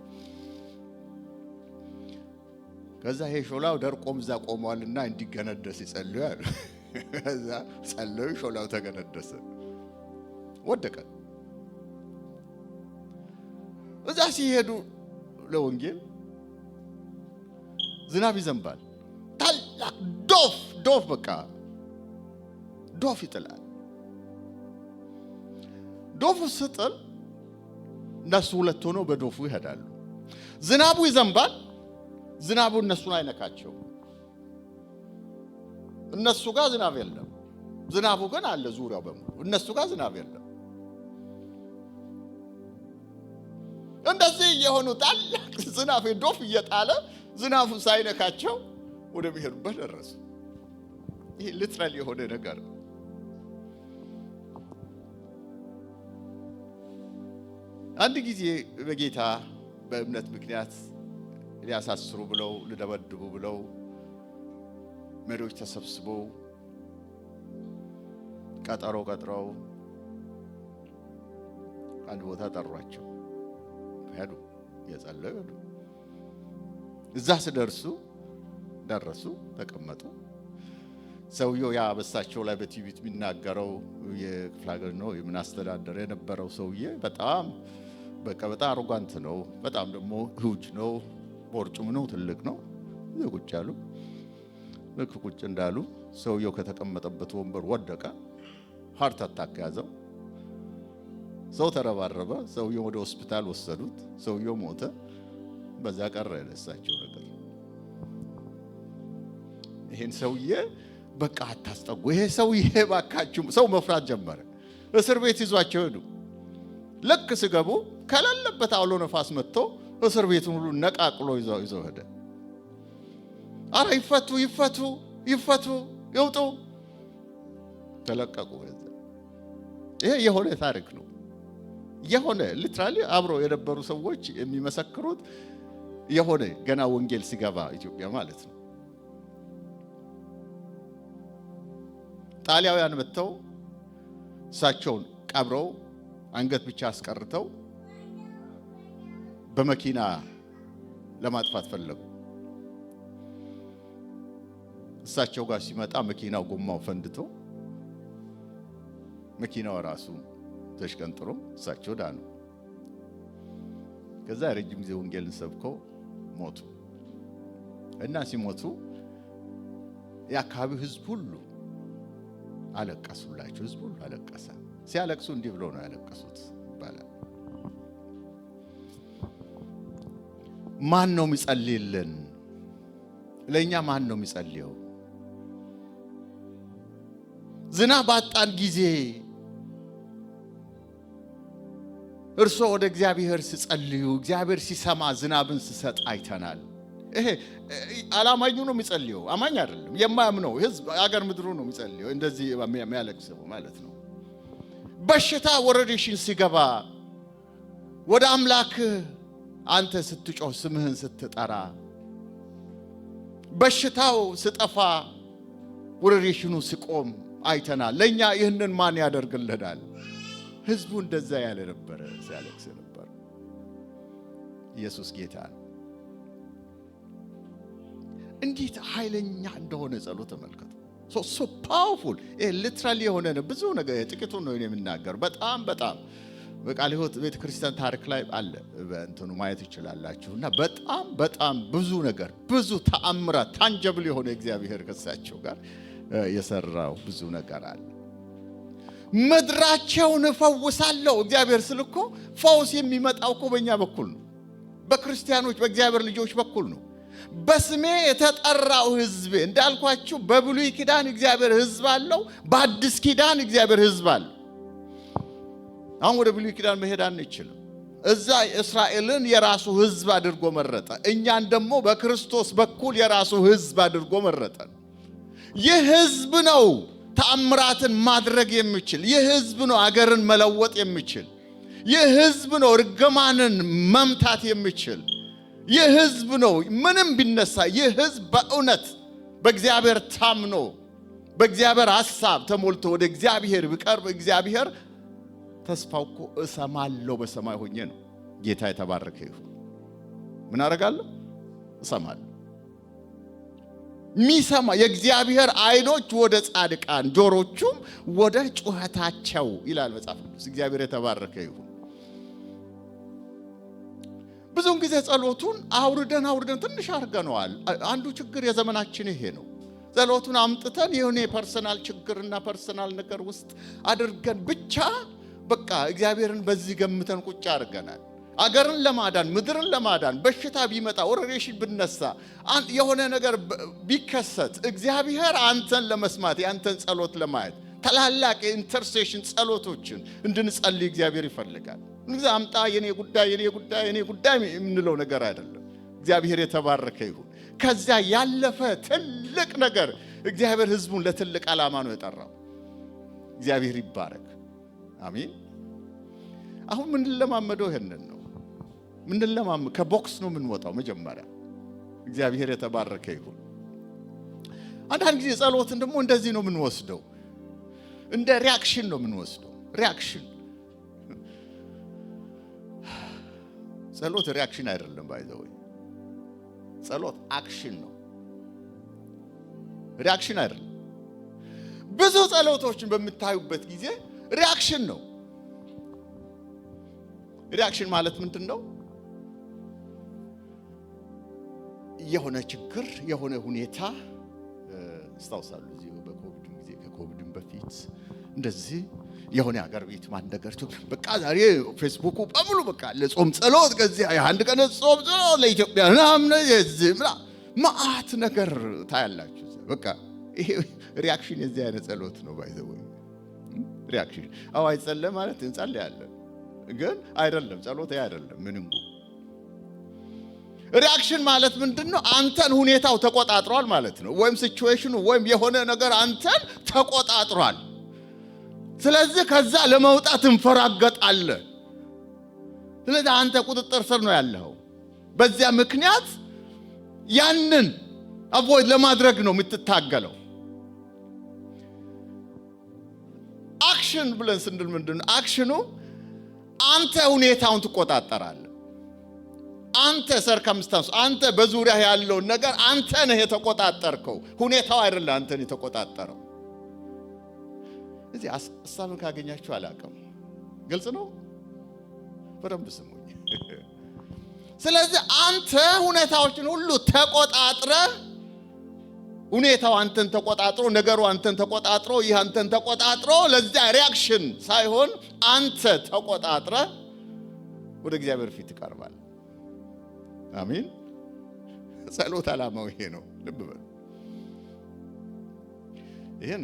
Speaker 1: ከዛ ይሄ ሾላው ደርቆም እዛ ቆሟልና እንዲገነደስ ይጸልዩ አሉ። ከዛ ጸለዩ፣ ሾላው ተገነደሰ፣ ወደቀ። እዛ ሲሄዱ ለወንጌል ዝናብ ይዘንባል። ታላቅ ዶፍ በቃ ዶፍ ይጥላል። ዶፉ ስጥል እነሱ ሁለት ሆነው በዶፉ ይሄዳሉ። ዝናቡ ይዘንባል። ዝናቡ እነሱን አይነካቸው። እነሱ ጋር ዝናብ የለም። ዝናቡ ግን አለ ዙሪያው በሙሉ። እነሱ ጋር ዝናብ የለም። እንደዚህ የሆኑ ታላቅ ዝናብ ዶፍ እየጣለ ዝናቡ ሳይነካቸው ወደ ሚሄዱበት ደረሱ። ይሄ ሊትራሊ የሆነ ነገር ነው። አንድ ጊዜ በጌታ በእምነት ምክንያት ሊያሳስሩ ብለው ሊደበድቡ ብለው መሪዎች ተሰብስበው ቀጠረው አንድ ቦታ ጠሯቸው። ሄዱ፣ የጸለዩ ሄዱ። እዛ ደረሱ፣ ተቀመጡ። ሰውየው ያ በሳቸው ላይ በቲቪት የሚናገረው የክፍለ ሀገር ነው የምን አስተዳደር የነበረው ሰውዬ በጣም አሮጋንት ነው። በጣም ደግሞ ሁጅ ነው። ቦርጩም ነው፣ ትልቅ ነው። ቁጭ ያሉ ልክ ቁጭ እንዳሉ ሰውየው ከተቀመጠበት ወንበር ወደቀ። ሃርት አታክ ያዘው። ሰው ተረባረበ። ሰውየው ወደ ሆስፒታል ወሰዱት። ሰውየው ሞተ። በዛ ቀረ የለሳቸው ነገር። ይሄን ሰውዬ በቃ አታስጠጉ፣ ይሄ ሰውዬ ባካችሁ። ሰው መፍራት ጀመረ። እስር ቤት ይዟቸው ሄዱ። ልክ ሲገቡ ከሌለበት አውሎ ነፋስ መጥቶ እስር ቤቱን ሁሉ ነቃቅሎ ይዘው ሄደ። አረ ይፈቱ ይውጡ፣ ተለቀቁ። ይሄ የሆነ ታሪክ ነው። የሆነ ሊትራሊ አብሮ የነበሩ ሰዎች የሚመሰክሩት የሆነ ገና ወንጌል ሲገባ ኢትዮጵያ ማለት ነው። ጣሊያውያን መጥተው እሳቸውን ቀብረው አንገት ብቻ አስቀርተው በመኪና ለማጥፋት ፈለጉ። እሳቸው ጋር ሲመጣ መኪናው ጎማው ፈንድቶ መኪናው ራሱ ተሽቀንጥሮ እሳቸው ዳኑ። ከዛ ረጅም ጊዜ ወንጌልን ሰብከው ሞቱ እና ሲሞቱ የአካባቢው ሕዝብ ሁሉ አለቀሱላቸው። ሕዝብ ሁሉ አለቀሰ። ሲያለቅሱ እንዲህ ብሎ ነው ያለቀሱት ይባላል። ማን ነው የሚጸልይልን ለኛ ማን ነው የሚጸልየው? ዝናብ ባጣን ጊዜ እርሶ ወደ እግዚአብሔር ሲጸልዩ እግዚአብሔር ሲሰማ ዝናብን ሲሰጥ አይተናል። ይሄ አላማኙ ነው የሚጸልየው፣ አማኝ አይደለም። የማያምነው ህዝብ አገር ምድሩ ነው የሚጸልየው፣ እንደዚህ የሚያለቅሰው ማለት ነው። በሽታ ወረርሽኝ ሲገባ ወደ አምላክ አንተ ስትጮህ ስምህን ስትጠራ በሽታው ሲጠፋ ወረርሽኙ ሲቆም አይተናል። ለኛ ይህንን ማን ያደርግልናል? ህዝቡ እንደዛ ያለ ነበር፣ ሲያለቅስ ነበር። ኢየሱስ ጌታ ነው። እንዴት ኃይለኛ እንደሆነ ጸሎት ተመልከቱ። ሶ ፓወርፉል። ሊትራሊ የሆነ ነው። ብዙ ነገር ጥቂቱን ነው የምናገር። በጣም በቃለ ሕይወት ቤተክርስቲያን ታሪክ ላይ አለ፣ በእንትኑ ማየት ይችላላችሁና በጣም ብዙ ነገር፣ ብዙ ተአምራት ታንጀብል የሆነ እግዚአብሔር ከሳቸው ጋር የሰራው ብዙ ነገር አለ። ምድራቸውን እፈውሳለሁ እግዚአብሔር ስልኮ ፈውስ የሚመጣው እኮ በእኛ በኩል ነው፣ በክርስቲያኖች በእግዚአብሔር ልጆች በኩል ነው። በስሜ የተጠራው ህዝብ እንዳልኳችሁ በብሉይ ኪዳን እግዚአብሔር ህዝብ አለው፣ በአዲስ ኪዳን እግዚአብሔር ህዝብ አለው። አሁን ወደ ብሉይ ኪዳን መሄድ አንችልም። እዛ እስራኤልን የራሱ ህዝብ አድርጎ መረጠ። እኛን ደግሞ በክርስቶስ በኩል የራሱ ህዝብ አድርጎ መረጠ። ይህ ህዝብ ነው ተአምራትን ማድረግ የሚችል። ይህ ህዝብ ነው አገርን መለወጥ የሚችል። ይህ ህዝብ ነው ርግማንን መምታት የሚችል። ይህ ህዝብ ነው ምንም ቢነሳ፣ ይህ ህዝብ በእውነት በእግዚአብሔር ታምኖ በእግዚአብሔር ሐሳብ ተሞልቶ ወደ እግዚአብሔር ቢቀርብ እግዚአብሔር ተስፋው እኮ እሰማለሁ በሰማይ ሆኜ ነው። ጌታ የተባረከ ይሁን። ምን አደርጋለሁ? እሰማለሁ። ሚሰማ የእግዚአብሔር አይኖች ወደ ጻድቃን ጆሮቹም ወደ ጩኸታቸው ይላል መጽሐፍ ቅዱስ። እግዚአብሔር የተባረከ ይሁን። ብዙውን ጊዜ ጸሎቱን አውርደን ትንሽ አድርገነዋል። አንዱ ችግር የዘመናችን ይሄ ነው። ጸሎቱን አምጥተን የሆነ ፐርሰናል ችግርና ፐርሰናል ነገር ውስጥ አድርገን ብቻ በቃ እግዚአብሔርን በዚህ ገምተን ቁጭ አድርገናል። አገርን ለማዳን ምድርን ለማዳን በሽታ ቢመጣ ወረርሽኝ ቢነሳ የሆነ ነገር ቢከሰት እግዚአብሔር አንተን ለመስማት ያንተን ጸሎት ለማየት ታላላቅ ኢንተርሴሽን ጸሎቶችን እንድንጸልይ እግዚአብሔር ይፈልጋል። እንግዲህ አምጣ የኔ ጉዳይ የምንለው ነገር አይደለም። እግዚአብሔር የተባረከ ይሁን። ከዛ ያለፈ ትልቅ ነገር እግዚአብሔር ህዝቡን ለትልቅ ዓላማ ነው የጠራው። እግዚአብሔር ይባረክ። አሜን። አሁን ምን ለማመደው ይሄንን ነው። ምን ለማመድ ከቦክስ ነው የምንወጣው መጀመሪያ። እግዚአብሔር የተባረከ ይሁን። አንዳንድ ጊዜ ጸሎትን ደግሞ እንደዚህ ነው የምንወስደው፣ እንደ ሪአክሽን ነው የምንወስደው። ሪአክሽን ጸሎት ሪአክሽን አይደለም። ባይዘው ጸሎት አክሽን ነው፣ ሪአክሽን አይደለም። ብዙ ጸሎቶችን በምታዩበት ጊዜ ሪአክሽን ነው። ሪአክሽን ማለት ምንድን ነው? የሆነ ችግር የሆነ ሁኔታ አስታውሳለሁ። እዚህ በኮቪድ ጊዜ ከኮቪድም በፊት እንደዚህ የሆነ ሀገር ቤት ማንደገርቱ በቃ ዛሬ ፌስቡኩ በሙሉ በቃ ለጾም ጸሎት ከዚህ አንድ ቀን ጾም ጸሎት ለኢትዮጵያ ምናምን ማአት ነገር ታያላችሁ። በቃ ይሄ ሪአክሽን የዚህ አይነት ጸሎት ነው። ባይዘው ሪአክሽን አይጸልይ ማለት እንጸልያለን ግን አይደለም። ጸሎት አይደለም። ምንም ሪአክሽን ማለት ምንድነው? አንተን ሁኔታው ተቆጣጥሯል ማለት ነው። ወይም ሲቹዌሽኑ ወይም የሆነ ነገር አንተን ተቆጣጥሯል። ስለዚህ ከዛ ለመውጣት እንፈራገጣለህ። ስለዚህ አንተ ቁጥጥር ስር ነው ያለው። በዚያ ምክንያት ያንን አቮይድ ለማድረግ ነው የምትታገለው። አክሽን ብለን ስንል ምንድነው? አክሽኑ አንተ ሁኔታውን ትቆጣጠራለህ። አንተ ሰርከምስታንስ አንተ በዙሪያ ያለው ነገር አንተ ነህ የተቆጣጠርከው፣ ሁኔታው አይደለም አንተን የተቆጣጠረው። እዚህ ሐሳብን ካገኛችሁ አላውቅም። ግልጽ ነው? በደንብ ስሙኝ። ስለዚህ አንተ ሁኔታዎችን ሁሉ ተቆጣጥረ፣ ሁኔታው አንተን ተቆጣጥሮ፣ ነገሩ አንተን ተቆጣጥሮ፣ ይህ አንተን ተቆጣጥሮ ለዛ ሪአክሽን ሳይሆን አንተ ተቆጣጥረ ወደ እግዚአብሔር ፊት ይቀርባል። አሜን። ጸሎት ዓላማው ይሄ ነው። ልብ በሉ። ይሄን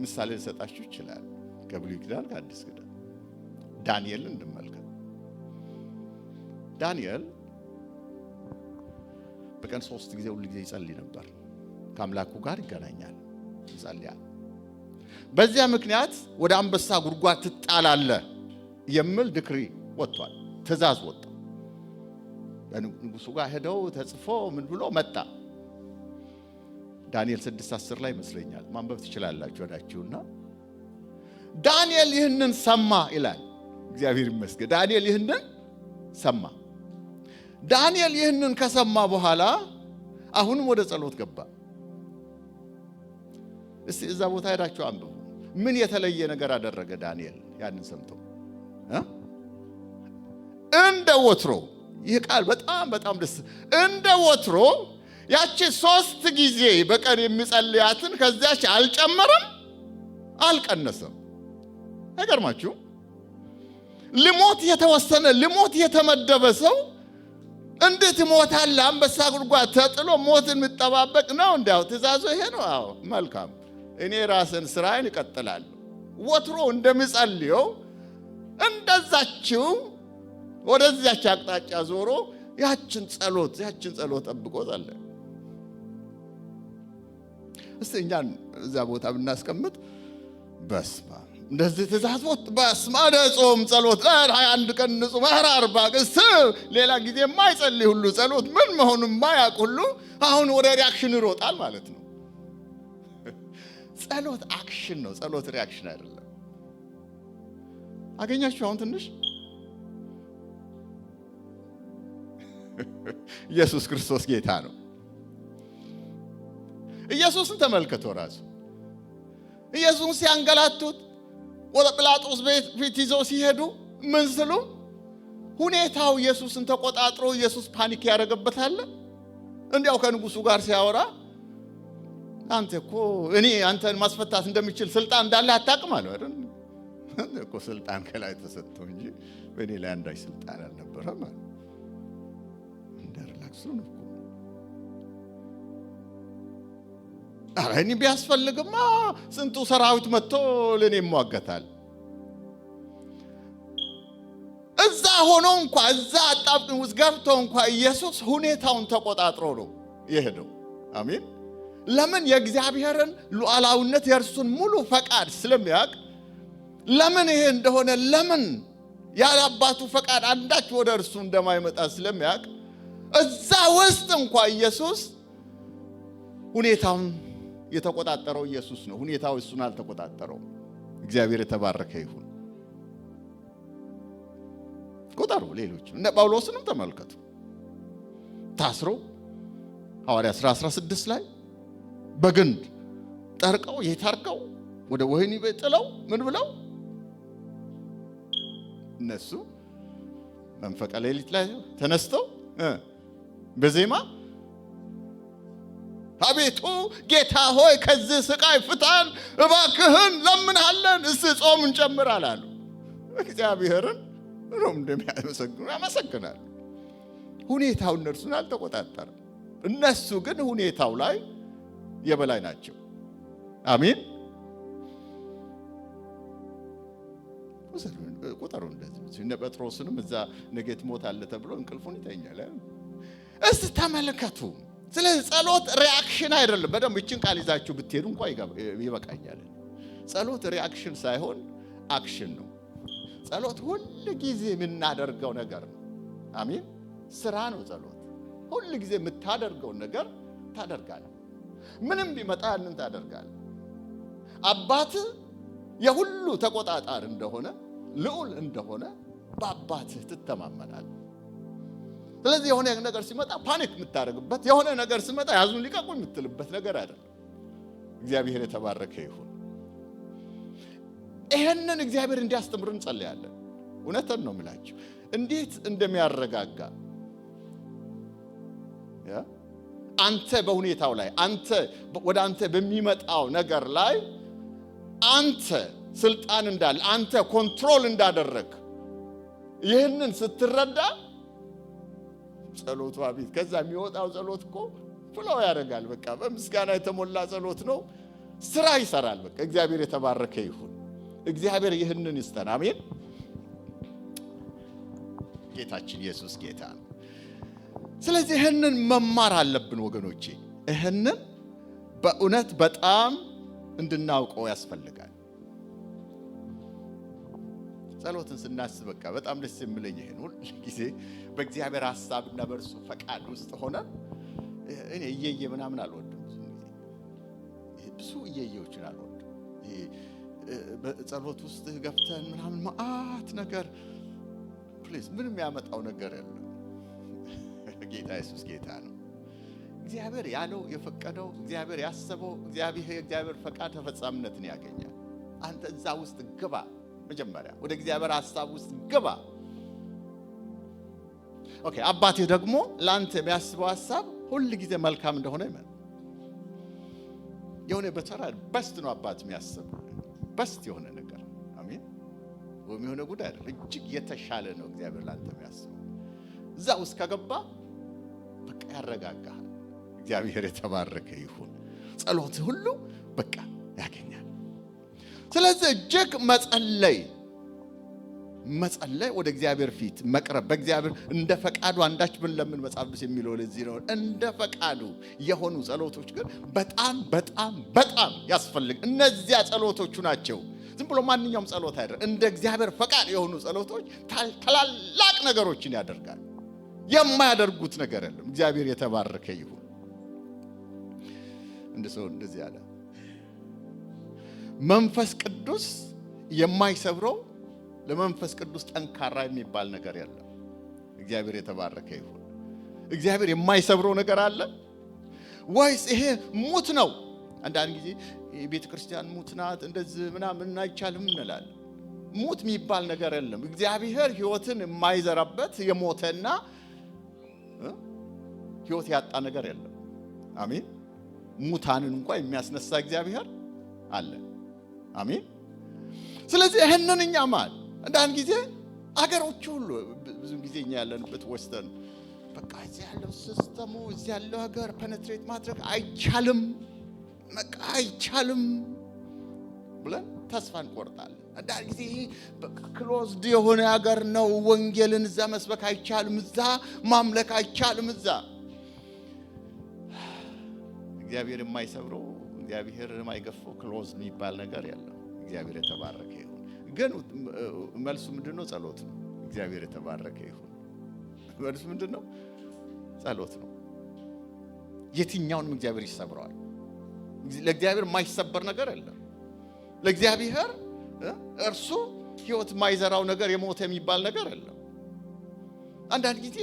Speaker 1: ምሳሌ ልሰጣችሁ ይችላል ከብሉይ ኪዳን ከአዲስ ኪዳን። ዳንኤልን እንመልከት። ዳንኤል በቀን 3 ጊዜ ሁሉ ጊዜ ይጸልይ ነበር። ከአምላኩ ጋር ይገናኛል፣ ይጸልያል። በዚያ ምክንያት ወደ አንበሳ ጉድጓድ ትጣላለህ የሚል ድክሪ ወጥቷል፣ ትእዛዝ ወጣ። በንጉሱ ጋር ሄደው ተጽፎ ምን ብሎ መጣ? ዳንኤል 6:10 ላይ ይመስለኛል። ማንበብ ትችላላችሁ ወዳችሁና ዳንኤል ይህንን ሰማ ይላል። እግዚአብሔር ይመስገን። ዳንኤል ይህንን ሰማ። ዳንኤል ይህንን ከሰማ በኋላ አሁንም ወደ ጸሎት ገባ። እስቲ እዛ ቦታ ሄዳችሁ አንብቡ። ምን የተለየ ነገር አደረገ ዳንኤል ያንን ሰምቶ? እንደ ወትሮ፣ ይህ ቃል በጣም ደስ፣ እንደ ወትሮ ያቺ 3 ጊዜ በቀን የሚጸልያትን ከዚያች አልጨመረም አልቀነሰም። አይገርማችሁ? ልሞት የተወሰነ ልሞት የተመደበ ሰው እንዴት ይሞታል? አንበሳ ጉድጓድ ተጥሎ ሞትን የሚጠባበቅ ነው። እንዲያው ትእዛዙ ይሄ ነው። አዎ መልካም፣ እኔ ራስን ስራዬን እቀጥላለሁ። ወትሮ እንደሚጸልየው እንደዛችው ወደዚያች አቅጣጫ ዞሮ ያችን ጸሎት ጠብቆ ጸለየ። እስቲ እኛን እዛ ቦታ ብናስቀምጥ በስማ እንደዚህ ትእዛዝ ወጥ በስማ ጾም ጸሎት 21 ቀን ንጹህ 40 ቀን ሌላ ጊዜ የማይጸልይ ሁሉ ጸሎት ምን መሆኑን የማያውቅ ሁሉ አሁን ወደ ሪአክሽን ይሮጣል ማለት ነው። ጸሎት አክሽን ነው፣ ጸሎት ሪአክሽን አይደለም። አገኛችሁ? አሁን ትንሽ ኢየሱስ ክርስቶስ ጌታ ነው። ኢየሱስን ተመልከቱ። ራሱ ኢየሱስን ሲያንገላቱት ወደ ጲላጦስ ቤት ፊት ይዘው ሲሄዱ ምን ስሉ ሁኔታው ኢየሱስን ተቆጣጥሮ ኢየሱስ ፓኒክ ያደረገበታል። እንዲያው ከንጉሱ ጋር ሲያወራ አንተ እኮ እኔ አንተን ማስፈታት እንደሚችል ስልጣን እንዳለ አታውቅም አለው አይደል? እኮ ስልጣን ከላይ ተሰጥቶ እንጂ በእኔ ላይ አንዳች ስልጣን አልነበረም አለ። እንደርላክሱ ነው እኮ አረኒ ቢያስፈልግማ ስንቱ ሰራዊት መጥቶ ለኔ ይሟገታል። እዛ ሆኖ እንኳን እዛ አጣብቂኝ ውስጥ ገብቶ እንኳን ኢየሱስ ሁኔታውን ተቆጣጥሮ ነው የሄደው። አሜን። ለምን? የእግዚአብሔርን ሉዓላዊነት የእርሱን ሙሉ ፈቃድ ስለሚያውቅ፣ ለምን ይሄ እንደሆነ፣ ለምን ያለ አባቱ ፈቃድ አንዳች ወደ እርሱ እንደማይመጣ ስለሚያውቅ እዛ ውስጥ እንኳን ኢየሱስ ሁኔታውን የተቆጣጠረው ኢየሱስ ነው። ሁኔታው እሱን አልተቆጣጠረውም። እግዚአብሔር የተባረከ ይሁን። ቁጠሩ። ሌሎች እነ ጳውሎስንም ተመልከቱ። ታስሮ ሐዋርያ 16 ላይ በግንድ ጠርቀው የታርቀው ወደ ወህኒ ቤት ጥለው ምን ብለው እነሱ መንፈቀ ሌሊት ላይ ተነስተው በዜማ አቤቱ ጌታ ሆይ ከዚህ ስቃይ ፍታን እባክህን ለምንሃለን፣ እስቲ ጾም እንጨምራለን አሉ። እግዚአብሔርን ነው እንደሚያመሰግኑ ያመሰግናል። ሁኔታው እነርሱን አልተቆጣጠረም። እነሱ ግን ሁኔታው ላይ የበላይ ናቸው። አሜን። ቁጠሩ። እንደዚህ እነ ጴጥሮስንም እዛ ነገ ትሞታለህ ተብሎ እንቅልፉን ይተኛል። እስቲ ተመልከቱ። ስለዚህ ጸሎት ሪአክሽን አይደለም። በደንብ እችን ቃል ይዛችሁ ብትሄዱ እንኳን ይበቃኛል። ጸሎት ሪአክሽን ሳይሆን አክሽን ነው። ጸሎት ሁሉ ጊዜ የምናደርገው ነገር ነው። አሜን። ስራ ነው ጸሎት። ሁሉ ጊዜ የምታደርገው ነገር ታደርጋለህ። ምንም ቢመጣ ያንን ታደርጋለህ። አባት የሁሉ ተቆጣጣሪ እንደሆነ ልዑል እንደሆነ በአባትህ ትተማመናለህ። ስለዚህ የሆነ ነገር ሲመጣ ፓኒክ የምታደርግበት፣ የሆነ ነገር ሲመጣ ያዙን ሊቀቁ የምትልበት ነገር አይደለም። እግዚአብሔር የተባረከ ይሁን። ይሄንን እግዚአብሔር እንዲያስተምርን እንጸልያለን። እውነትን ነው የምላችሁ እንዴት እንደሚያረጋጋ አንተ በሁኔታው ላይ አንተ ወደ አንተ በሚመጣው ነገር ላይ አንተ ስልጣን እንዳለ አንተ ኮንትሮል እንዳደረግ ይህንን ስትረዳ ጸሎቱ አቤት! ከዛ የሚወጣው ጸሎት እኮ ፍሎ ያደርጋል። በቃ በምስጋና የተሞላ ጸሎት ነው። ስራ ይሰራል። በቃ እግዚአብሔር የተባረከ ይሁን። እግዚአብሔር ይህንን ይስጠን። አሜን። ጌታችን ኢየሱስ ጌታ ነው። ስለዚህ ይህንን መማር አለብን ወገኖቼ። ይህንን በእውነት በጣም እንድናውቀው ያስፈልጋል። ጸሎትን ስናስብ በቃ በጣም ደስ የሚለኝ ይሄን ሁሉ ጊዜ በእግዚአብሔር ሐሳብና በእርሱ ፈቃድ ውስጥ ሆነ። እኔ እየየ ምናምን አልወድም። ብዙ እየየዎችን አልወድም። በጸሎት ውስጥ ገብተን ምናምን ማአት ነገር ፕሊዝ ምንም ያመጣው ነገር የለም። ጌታ ኢየሱስ ጌታ ነው። እግዚአብሔር ያለው የፈቀደው እግዚአብሔር ያሰበው እግዚአብሔር ፈቃድ ተፈጻሚነትን ያገኛል። አንተ እዛ ውስጥ ግባ። መጀመሪያ ወደ እግዚአብሔር ሐሳብ ውስጥ ግባ። ኦኬ። አባቴ ደግሞ ላንተ የሚያስበው ሐሳብ ሁሉ ጊዜ መልካም እንደሆነ ይመን የሆነ በተራ በስት ነው አባት የሚያስበው በስት የሆነ ነገር አሜን። ወይም የሆነ ጉዳይ አይደለም፣ እጅግ የተሻለ ነው እግዚአብሔር ላንተ የሚያስበው። እዛ ውስጥ ከገባ በቃ ያረጋጋሃል። እግዚአብሔር የተባረከ ይሁን። ጸሎት ሁሉ በቃ ያገኛል። ስለዚህ እጅግ መጸለይ ወደ እግዚአብሔር ፊት መቅረብ በእግዚአብሔር እንደ ፈቃዱ አንዳች ምን ለምን መጽሐፍ ቅዱስ የሚለው ለዚህ ነው። እንደ ፈቃዱ የሆኑ ጸሎቶች ግን በጣም በጣም በጣም ያስፈልግ። እነዚያ ጸሎቶቹ ናቸው። ዝም ብሎ ማንኛውም ጸሎት አይደለም። እንደ እግዚአብሔር ፈቃድ የሆኑ ጸሎቶች ታላላቅ ነገሮችን ያደርጋል። የማያደርጉት ነገር የለም። እግዚአብሔር የተባረከ ይሁን። እንደዚህ አለ መንፈስ ቅዱስ የማይሰብረው ለመንፈስ ቅዱስ ጠንካራ የሚባል ነገር የለም። እግዚአብሔር የተባረከ ይሁን። እግዚአብሔር የማይሰብረው ነገር አለ ወይስ ይሄ ሙት ነው? አንዳንድ ጊዜ ቤተ ክርስቲያን ሙት ናት እንደዚህ ምናምን አይቻልም እንላለን። ሙት የሚባል ነገር የለም። እግዚአብሔር ሕይወትን የማይዘራበት የሞተና ሕይወት ያጣ ነገር የለም። አሜን። ሙታንን እንኳን የሚያስነሳ እግዚአብሔር አለ። አሜን። ስለዚህ ይሄንን እኛ ማለት አንዳንድ ጊዜ አገሮች ሁሉ ብዙ ጊዜ እኛ ያለንበት ወስተን በቃ እዚህ ያለው ሲስተሙ እዚህ ያለው ሀገር ፔኔትሬት ማድረግ አይቻልም፣ በቃ አይቻልም ብለን ተስፋ እንቆርጣለን። አንዳንድ ጊዜ በቃ ክሎዝድ የሆነ ሀገር ነው፣ ወንጌልን እዛ መስበክ አይቻልም፣ እዛ ማምለክ አይቻልም። እዛ እግዚአብሔር የማይሰብረው እግዚአብሔር የማይገፋው ክሎዝ የሚባል ነገር የለም። እግዚአብሔር የተባረከ ይሁን። ግን መልሱ ምንድነው? ጸሎት ነው። እግዚአብሔር የተባረከ ይሁን። መልሱ ምንድነው? ጸሎት ነው። የትኛውንም እግዚአብሔር ይሰብረዋል። ለእግዚአብሔር የማይሰበር ነገር የለም። ለእግዚአብሔር እርሱ ሕይወት የማይዘራው ነገር የሞተ የሚባል ነገር የለም። አንዳንድ ጊዜ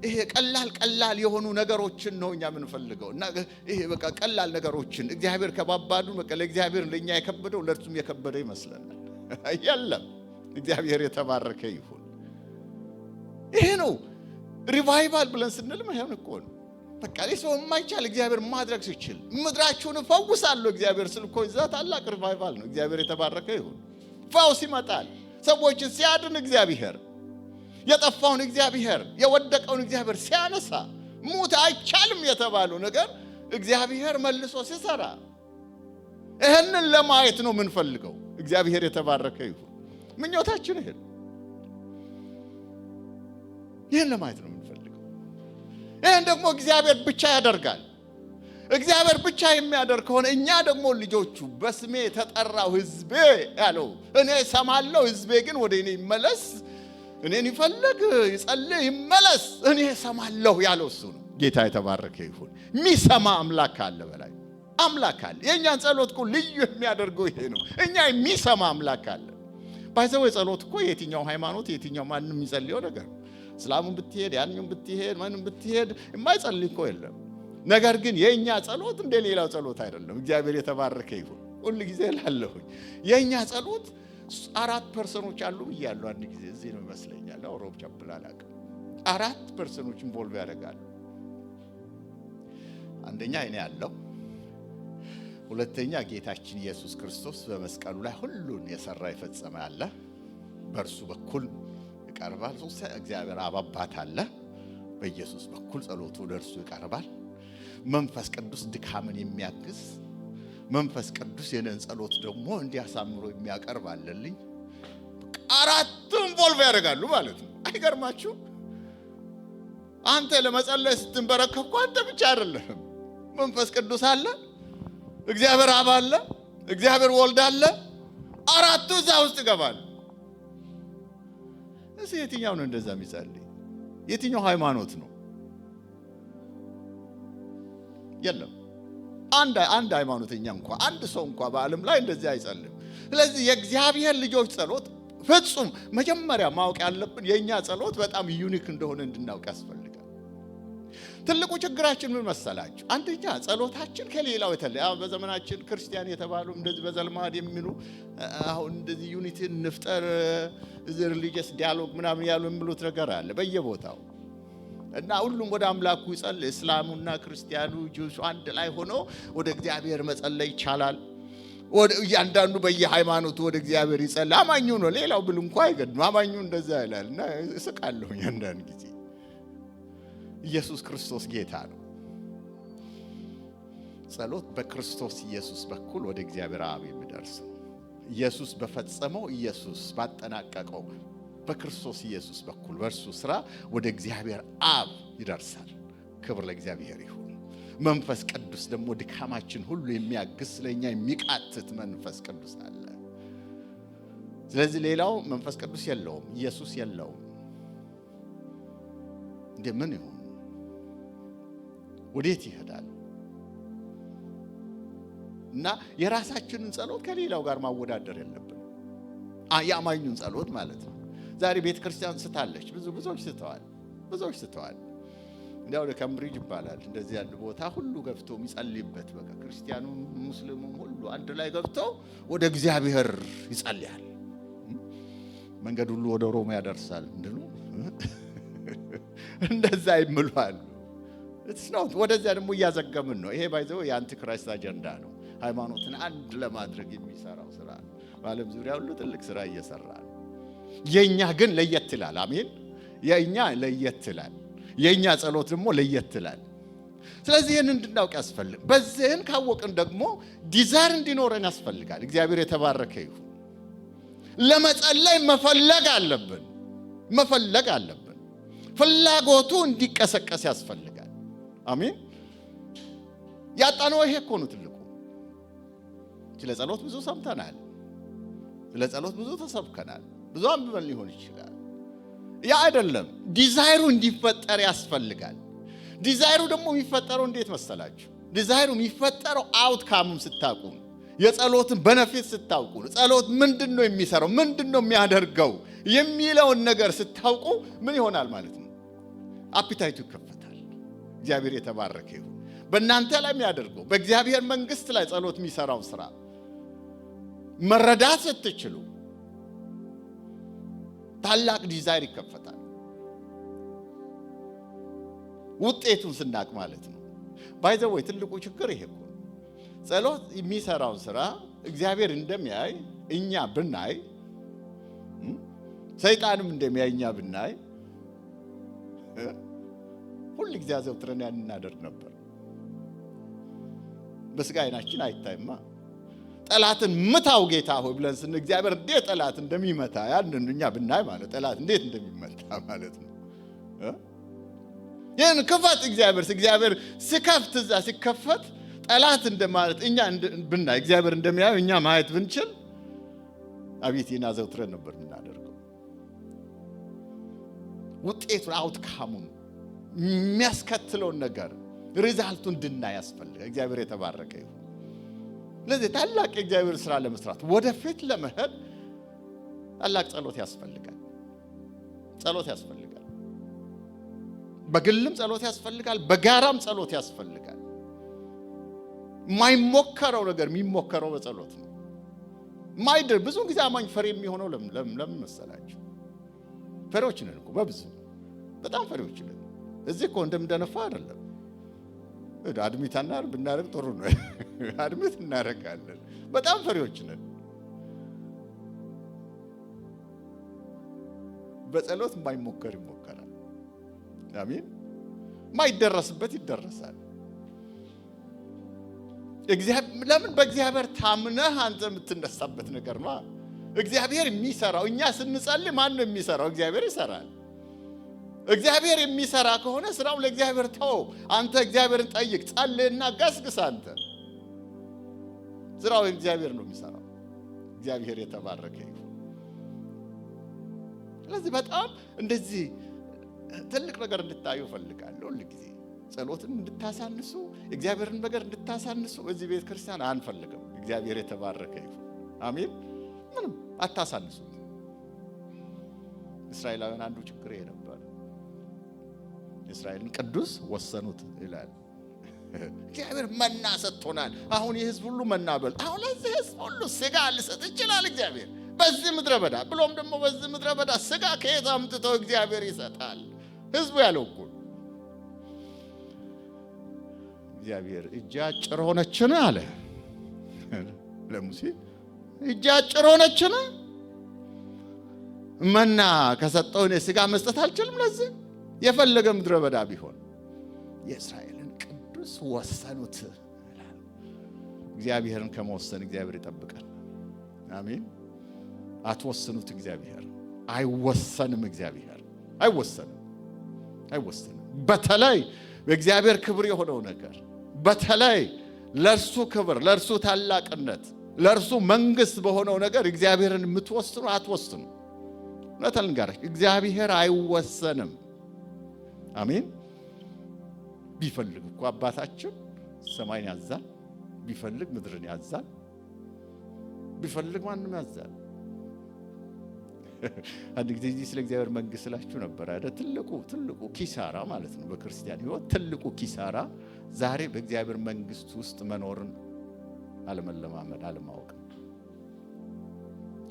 Speaker 1: ይሄ ቀላል የሆኑ ነገሮችን ነው እኛ የምንፈልገው እና ይሄ በቃ ቀላል ነገሮችን እግዚአብሔር ከባባዱ በቃ ለእግዚአብሔር ለኛ የከበደው ለእርሱም የከበደ ይመስለናል። አይደለም። እግዚአብሔር የተባረከ ይሁን። ይሄ ነው ሪቫይቫል ብለን ስንል ማይሆን እኮ ነው። በቃ ለሰው የማይቻል እግዚአብሔር ማድረግ ሲችል ምድራችሁን ፈውሳለሁ እግዚአብሔር ስልኮ እዛ ታላቅ ሪቫይቫል ነው። እግዚአብሔር የተባረከ ይሁን። ፈውስ ይመጣል። ሰዎችን ሲያድን እግዚአብሔር የጠፋውን እግዚአብሔር የወደቀውን እግዚአብሔር ሲያነሳ ሙት አይቻልም የተባለው ነገር እግዚአብሔር መልሶ ሲሰራ ይሄንን ለማየት ነው የምንፈልገው። እግዚአብሔር የተባረከ ይሁን። ምኞታችን ይሄን ለማየት ነው የምንፈልገው። ይሄን ደግሞ እግዚአብሔር ብቻ ያደርጋል። እግዚአብሔር ብቻ የሚያደርግ ከሆነ እኛ ደግሞ ልጆቹ በስሜ ተጠራው ሕዝቤ ያለው እኔ ሰማለሁ፣ ሕዝቤ ግን ወደ እኔ ይመለስ፣ እኔን ይፈልግ፣ ይጸልይ፣ ይመለስ፣ እኔ ሰማለሁ ያለው እሱ ነው። ጌታ የተባረከ ይሁን። የሚሰማ አምላክ አለ፣ በላይ አምላክ አለ። የእኛን ጸሎት እኮ ልዩ የሚያደርገው ይሄ ነው። እኛ የሚሰማ አምላክ አለ። ባይዘው ጸሎት እኮ የትኛው ሃይማኖት የትኛው ማንም የሚጸልየው ነገር እስላሙን ብትሄድ ያንንም ብትሄድ ማንም ብትሄድ የማይጸልይ እኮ የለም። ነገር ግን የኛ ጸሎት እንደ ሌላው ጸሎት አይደለም። እግዚአብሔር የተባረከ ይሁን። ሁሉ ጊዜ እላለሁኝ የኛ ጸሎት 4 ፐርሰኖች አሉ ብያለሁ። አንድ ጊዜ እዚህ ነው ይመስለኛል አውሮፓ ቻፕል አላውቅም። 4 ፐርሰኖች ኢንቮልቭ ያደርጋሉ። አንደኛ እኔ ያለው፣ ሁለተኛ ጌታችን ኢየሱስ ክርስቶስ በመስቀሉ ላይ ሁሉን የሰራ የፈጸመ አለ፣ በእርሱ በኩል ይቀርባል። እግዚአብሔር አብ አባት አለ፣ በኢየሱስ በኩል ጸሎቱ ወደ እርሱ ይቀርባል። መንፈስ ቅዱስ ድካምን የሚያግዝ መንፈስ ቅዱስ የነን ጸሎት ደግሞ እንዲያሳምሮ የሚያቀርብ አለልኝ። አራቱም ቮልቭ ያደርጋሉ ማለት ነው። አይገርማችሁ? አንተ ለመጸለይ ስትንበረከኩ አንተ ብቻ አይደለም፣ መንፈስ ቅዱስ አለ፣ እግዚአብሔር አብ አለ፣ እግዚአብሔር ወልድ አለ። አራቱ እዛ ውስጥ ይገባሉ። እዚህ የትኛው ነው እንደዛ የሚጸልይ? የትኛው ሃይማኖት ነው? የለም። አንድ ሃይማኖተኛ እንኳን አንድ ሰው እንኳን በዓለም ላይ እንደዚህ አይጸልም። ስለዚህ የእግዚአብሔር ልጆች ጸሎት ፍጹም መጀመሪያ ማወቅ ያለብን የኛ ጸሎት በጣም ዩኒክ እንደሆነ እንድናውቅ ያስፈልጋል። ትልቁ ችግራችን ምን መሰላችሁ? አንደኛ ጸሎታችን ከሌላው የተለየ። በዘመናችን ክርስቲያን የተባሉ እንደዚህ በዘልማድ የሚሉ አሁን እንደዚህ ዩኒቲን ንፍጠር ሪሊጂየስ ዲያሎግ ምናምን ያሉ የሚሉት ነገር አለ በየቦታው እና ሁሉም ወደ አምላኩ ይጸልይ። እስላሙና ክርስቲያኑ ጁሱ አንድ ላይ ሆኖ ወደ እግዚአብሔር መጸለይ ይቻላል። ወደ እያንዳንዱ በየሃይማኖቱ ወደ እግዚአብሔር ይጸልይ። አማኙ ነው ሌላው ብል እንኳን አይገድም። አማኙ እንደዛ ይላል እና እስቃለሁ አንዳንድ ጊዜ። ኢየሱስ ክርስቶስ ጌታ ነው። ጸሎት በክርስቶስ ኢየሱስ በኩል ወደ እግዚአብሔር አብ የሚደርስ ኢየሱስ በፈጸመው ኢየሱስ ባጠናቀቀው በክርስቶስ ኢየሱስ በኩል በእርሱ ሥራ ወደ እግዚአብሔር አብ ይደርሳል። ክብር ለእግዚአብሔር ይሁን። መንፈስ ቅዱስ ደግሞ ድካማችን ሁሉ የሚያግዝ ስለኛ የሚቃትት መንፈስ ቅዱስ አለ። ስለዚህ ሌላው መንፈስ ቅዱስ የለውም፣ ኢየሱስ የለውም። ምን ይሁን? ወዴት ይሄዳል? እና የራሳችንን ጸሎት ከሌላው ጋር ማወዳደር የለብን። የአማኙን ጸሎት ማለት ነው። ዛሬ ቤተ ክርስቲያን ስታለች፣ ብዙዎች ስተዋል። እንዲያው ለካምብሪጅ ይባላል እንደዚህ ያለ ቦታ ሁሉ ገብቶ የሚጸልይበት በቃ ክርስቲያኑ ሙስሊሙም ሁሉ አንድ ላይ ገብቶ ወደ እግዚአብሔር ይጸልያል። መንገድ ሁሉ ወደ ሮማ ያደርሳል እንዴ? እንደዛ ይምሏል። ወደዚያ ደግሞ እያዘገምን ነው። ይሄ ባይዘው የአንቲክራይስት አጀንዳ ነው። ሃይማኖትን አንድ ለማድረግ የሚሰራው ስራ ነው። በዓለም ዙሪያ ሁሉ ትልቅ ስራ እየሰራ ነው። የኛ ግን ለየት ይላል። አሜን። የኛ ለየት ይላል። የኛ ጸሎት ደግሞ ለየት ይላል። ስለዚህ ይህን እንድናውቅ ያስፈልጋል። በዚህን ካወቅን ደግሞ ዲዛይር እንዲኖረን ያስፈልጋል። እግዚአብሔር የተባረከ ይሁን። ለመጸለይ መፈለግ አለብን። ፍላጎቱ እንዲቀሰቀስ ያስፈልጋል። አሜን። ያጣነው ይሄ እኮ ነው ትልቁ። ስለ ጸሎት ብዙ ሰምተናል። ስለ ጸሎት ብዙ ተሰብከናል። ብዙ አንብበን ሊሆን ይችላል። ያ አይደለም። ዲዛይሩ እንዲፈጠር ያስፈልጋል። ዲዛይሩ ደግሞ የሚፈጠረው እንዴት መሰላችሁ? ዲዛይሩ የሚፈጠረው አውትካሙን ስታውቁ፣ የጸሎትን በነፊት ስታውቁ፣ ጸሎት ምንድነው የሚሰራው፣ ምንድነው የሚያደርገው የሚለውን ነገር ስታውቁ ምን ይሆናል ማለት ነው? አፒታይቱ ይከፈታል። እግዚአብሔር የተባረከ ይሁን። በእናንተ ላይ የሚያደርገው በእግዚአብሔር መንግስት ላይ ጸሎት የሚሰራው ስራ መረዳት ስትችሉ ታላቅ ዲዛይር ይከፈታል። ውጤቱን ስናቅ ማለት ነው። ባይዘው ትልቁ ችግር ይሄ እኮ ጸሎት የሚሰራው ስራ እግዚአብሔር እንደሚያይ እኛ ብናይ፣ ሰይጣንም እንደሚያይ እኛ ብናይ ሁሉ ጊዜ አዘውትረን ያን እናደርግ ነበር። በስጋ አይናችን አይታይማ። ጠላትን ምታው ጌታ ሆይ ብለን ስን እግዚአብሔር እንዴት ጠላት እንደሚመታ ያንን እኛ ብናይ ማለት ጠላት እንዴት እንደሚመታ ማለት ነው። ይሄን ክፈት እግዚአብሔር ሲከፍት እዛ ሲከፈት ጠላት እንደማለት እኛ ብናይ እግዚአብሔር እንደሚያየው እኛ ማየት ብንችል አቤት ይናዘውትረን ነበር የምናደርገው። ውጤቱን አውትካሙን የሚያስከትለውን ነገር ሪዛልቱን እንድናይ ያስፈልጋል። እግዚአብሔር የተባረከ ይሁን። ለዚህ ታላቅ የእግዚአብሔር ስራ ለመስራት ወደፊት ለመሄድ ታላቅ ጸሎት ያስፈልጋል። በግልም ጸሎት ያስፈልጋል፣ በጋራም ጸሎት ያስፈልጋል። የማይሞከረው ነገር የሚሞከረው በጸሎት ነው። ማይደር ብዙ ጊዜ አማኝ ፈሪ የሚሆነው ለምን መሰላችሁ? ፈሪዎች ነን እኮ በጣም ፈሪዎች ነን። እዚህ እኮ እንደምደነፋ አይደለም። አድሚታና ብናረግ ጥሩ ነው። አድሚት እናረጋለን። በጣም ፈሪዎች ነን። በጸሎት የማይሞከር ይሞከራል። አሜን። ማይደረስበት ይደረሳል። ለምን በእግዚአብሔር ታምነህ አንተ የምትነሳበት ነገር ነው። እግዚአብሔር የሚሰራው እኛ ስንጸልይ ማን ነው የሚሰራው? እግዚአብሔር ይሰራል። እግዚአብሔር የሚሰራ ከሆነ ስራው ለእግዚአብሔር ተው። አንተ እግዚአብሔርን ጠይቅ፣ ጸልይና ገስግስ። አንተ ስራው እግዚአብሔር ነው የሚሰራው። እግዚአብሔር የተባረከ ይሁን። ስለዚህ በጣም እንደዚህ ትልቅ ነገር እንድታዩ ፈልጋለሁ። ሁልጊዜ ጸሎትን እንድታሳንሱ፣ እግዚአብሔርን ነገር እንድታሳንሱ እዚህ ቤተ ክርስቲያን አንፈልግም። እግዚአብሔር የተባረከ ይሁን። አሜን። ምንም አታሳንሱት። እስራኤላውያን አንዱ ችግር ነበር። እስራኤልን ቅዱስ ወሰኑት ይላል። እግዚአብሔር መና ሰጥቶናል። አሁን የሕዝብ ሁሉ መና በል። አሁን ለዚህ ሕዝብ ሁሉ ስጋ ሊሰጥ ይችላል እግዚአብሔር በዚህ ምድረ በዳ። ብሎም ደግሞ በዚህ ምድረ በዳ ስጋ ከየት አምጥተው እግዚአብሔር ይሰጣል? ሕዝቡ ያለው እኮ እግዚአብሔር እጅ አጭር ሆነችን አለ ለሙሴ። እጅ አጭር ሆነችን? መና ከሰጠው እኔ ስጋ መስጠት አልችልም? ለዚህ የፈለገ ምድረ በዳ ቢሆን የእስራኤልን ቅዱስ ወሰኑት ይላል። እግዚአብሔርን ከመወሰን እግዚአብሔር ይጠብቃል። አሜን። አትወስኑት። እግዚአብሔር አይወሰንም። እግዚአብሔር አይወሰንም። በተለይ በእግዚአብሔር ክብር የሆነው ነገር፣ በተለይ ለእርሱ ክብር፣ ለእርሱ ታላቅነት፣ ለእርሱ መንግስት በሆነው ነገር እግዚአብሔርን የምትወስኑ አትወስኑ። እውነቴን ጋር እግዚአብሔር አይወሰንም። አሜን። ቢፈልግ እኮ አባታችን ሰማይን ያዛል፣ ቢፈልግ ምድርን ያዛል፣ ቢፈልግ ማንም ያዛል። አንድ ጊዜ ስለ እግዚአብሔር መንግስት ስላችሁ ነበር አይደል? ትልቁ ኪሳራ ማለት ነው በክርስቲያን ሕይወት ትልቁ ኪሳራ ዛሬ በእግዚአብሔር መንግስት ውስጥ መኖርን አለመለማመድ፣ አለማወቅ።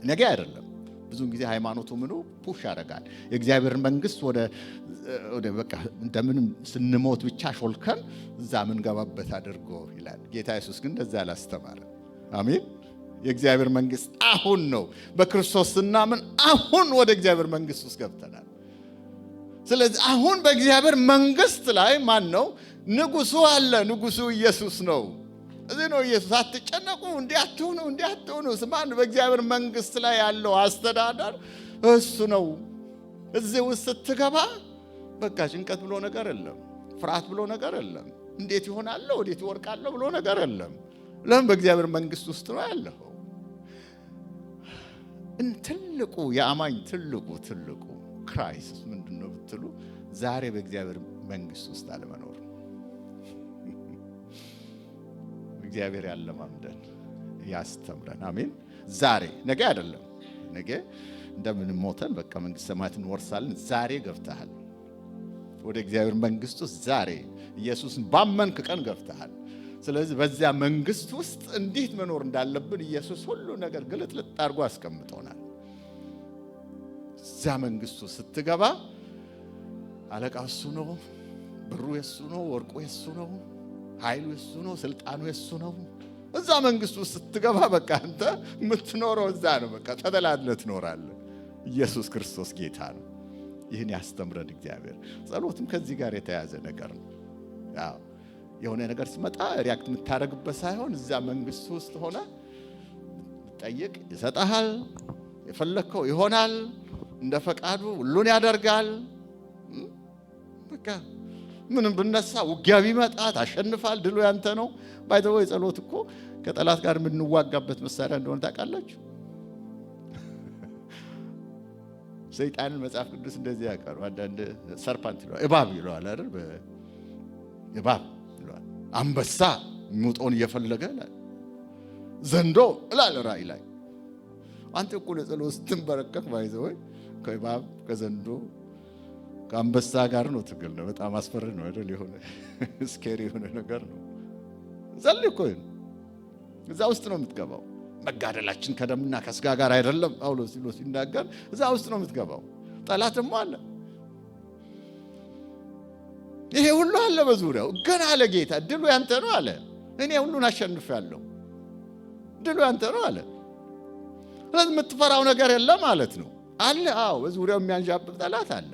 Speaker 1: ነገ አይደለም። ብዙውን ጊዜ ሃይማኖቱ ምኑ ፑሽ ያደርጋል የእግዚአብሔርን መንግስት ወደ በቃ እንደምንም ስንሞት ብቻ ሾልከን እዛ ምን ገባበት አድርጎ ይላል። ጌታ ኢየሱስ ግን እንደዛ አላስተማረ። አሜን። የእግዚአብሔር መንግስት አሁን ነው። በክርስቶስ ስናምን አሁን ወደ እግዚአብሔር መንግስት ውስጥ ገብተናል። ስለዚህ አሁን በእግዚአብሔር መንግስት ላይ ማን ነው? ንጉሱ አለ። ንጉሱ ኢየሱስ ነው። እዚህ ነው ኢየሱስ። አትጨነቁ፣ እንዲያትሆኑ ስማን። በእግዚአብሔር መንግስት ላይ ያለው አስተዳደር እሱ ነው። እዚህ ውስጥ ስትገባ በቃ ጭንቀት ብሎ ነገር የለም፣ ፍርሃት ብሎ ነገር የለም፣ እንዴት ይሆናለሁ ወዴት ይወርቃለሁ ብሎ ነገር የለም። ለምን? በእግዚአብሔር መንግስት ውስጥ ነው ያለው። ትልቁ የአማኝ ትልቁ ክራይሲስ ምንድነው ብትሉ ዛሬ በእግዚአብሔር መንግስት ውስጥ አለመኖር። እግዚአብሔር ያለማምደን ያስተምረን። አሜን። ዛሬ ነገ አይደለም። ነገ እንደምን ሞተን በቃ መንግስት ሰማያትን ወርሳለን። ዛሬ ገብተሃል ወደ እግዚአብሔር መንግስት ውስጥ። ዛሬ ኢየሱስን ባመንክ ቀን ገብተሃል። ስለዚህ በዚያ መንግስት ውስጥ እንዴት መኖር እንዳለብን ኢየሱስ ሁሉ ነገር ግልጥልጥ አድርጎ አስቀምጦናል። እዚያ መንግስቱ ስትገባ አለቃው እሱ ነው፣ ብሩ የሱ ነው፣ ወርቁ የሱ ነው፣ ኃይሉ የሱ ነው፣ ስልጣኑ የሱ ነው። እዛ መንግስቱ ስትገባ በቃ አንተ የምትኖረው እዛ ነው። በቃ ተደላድለህ ትኖራለህ። ኢየሱስ ክርስቶስ ጌታ ነው። ይህን ያስተምረን እግዚአብሔር። ጸሎትም ከዚህ ጋር የተያዘ ነገር ነው። ያው የሆነ ነገር ሲመጣ ሪያክት የምታደርግበት ሳይሆን እዛ መንግስት ውስጥ ሆነ ጠይቅ፣ ይሰጣል። የፈለከው ይሆናል። እንደ ፈቃዱ ሁሉን ያደርጋል። በቃ ምንም ብነሳ ውጊያ ቢመጣ ታሸንፋል። ድሉ ያንተ ነው። ባይተው ጸሎት እኮ ከጠላት ጋር የምንዋጋበት መሳሪያ እንደሆነ ታውቃላችሁ። ሰይጣንን መጽሐፍ ቅዱስ እንደዚህ ያቀሩ አንዳንድ ሰርፓንት ይለዋል፣ እባብ ይለዋል አይደል? እባብ ይለዋል። አንበሳ የሚውጠውን እየፈለገ ዘንዶ እላል ራእይ ላይ። አንተ እኮ ለጸሎት ስትንበረከክ ባይዘው ከእባብ ከዘንዶ ከአንበሳ ጋር ነው ትግል ነው። በጣም አስፈሪ ነው አይደል? የሆነ ስኬሪ የሆነ ነገር ነው። ጸልይ እኮ እዛ ውስጥ ነው የምትገባው። መጋደላችን ከደምና ከስጋ ጋር አይደለም ጳውሎስ ሲናገር እዛ ውስጥ ነው የምትገባው። ጠላት ደግሞ አለ። ይሄ ሁሉ አለ በዙሪያው። ግን አለ ጌታ ድሉ ያንተ ነው አለ። እኔ ሁሉን አሸንፌያለሁ፣ ድሉ ያንተ ነው አለ። ስለዚህ የምትፈራው ነገር የለም ማለት ነው አለ። አዎ በዙሪያው የሚያንዣብብ ጠላት አለ።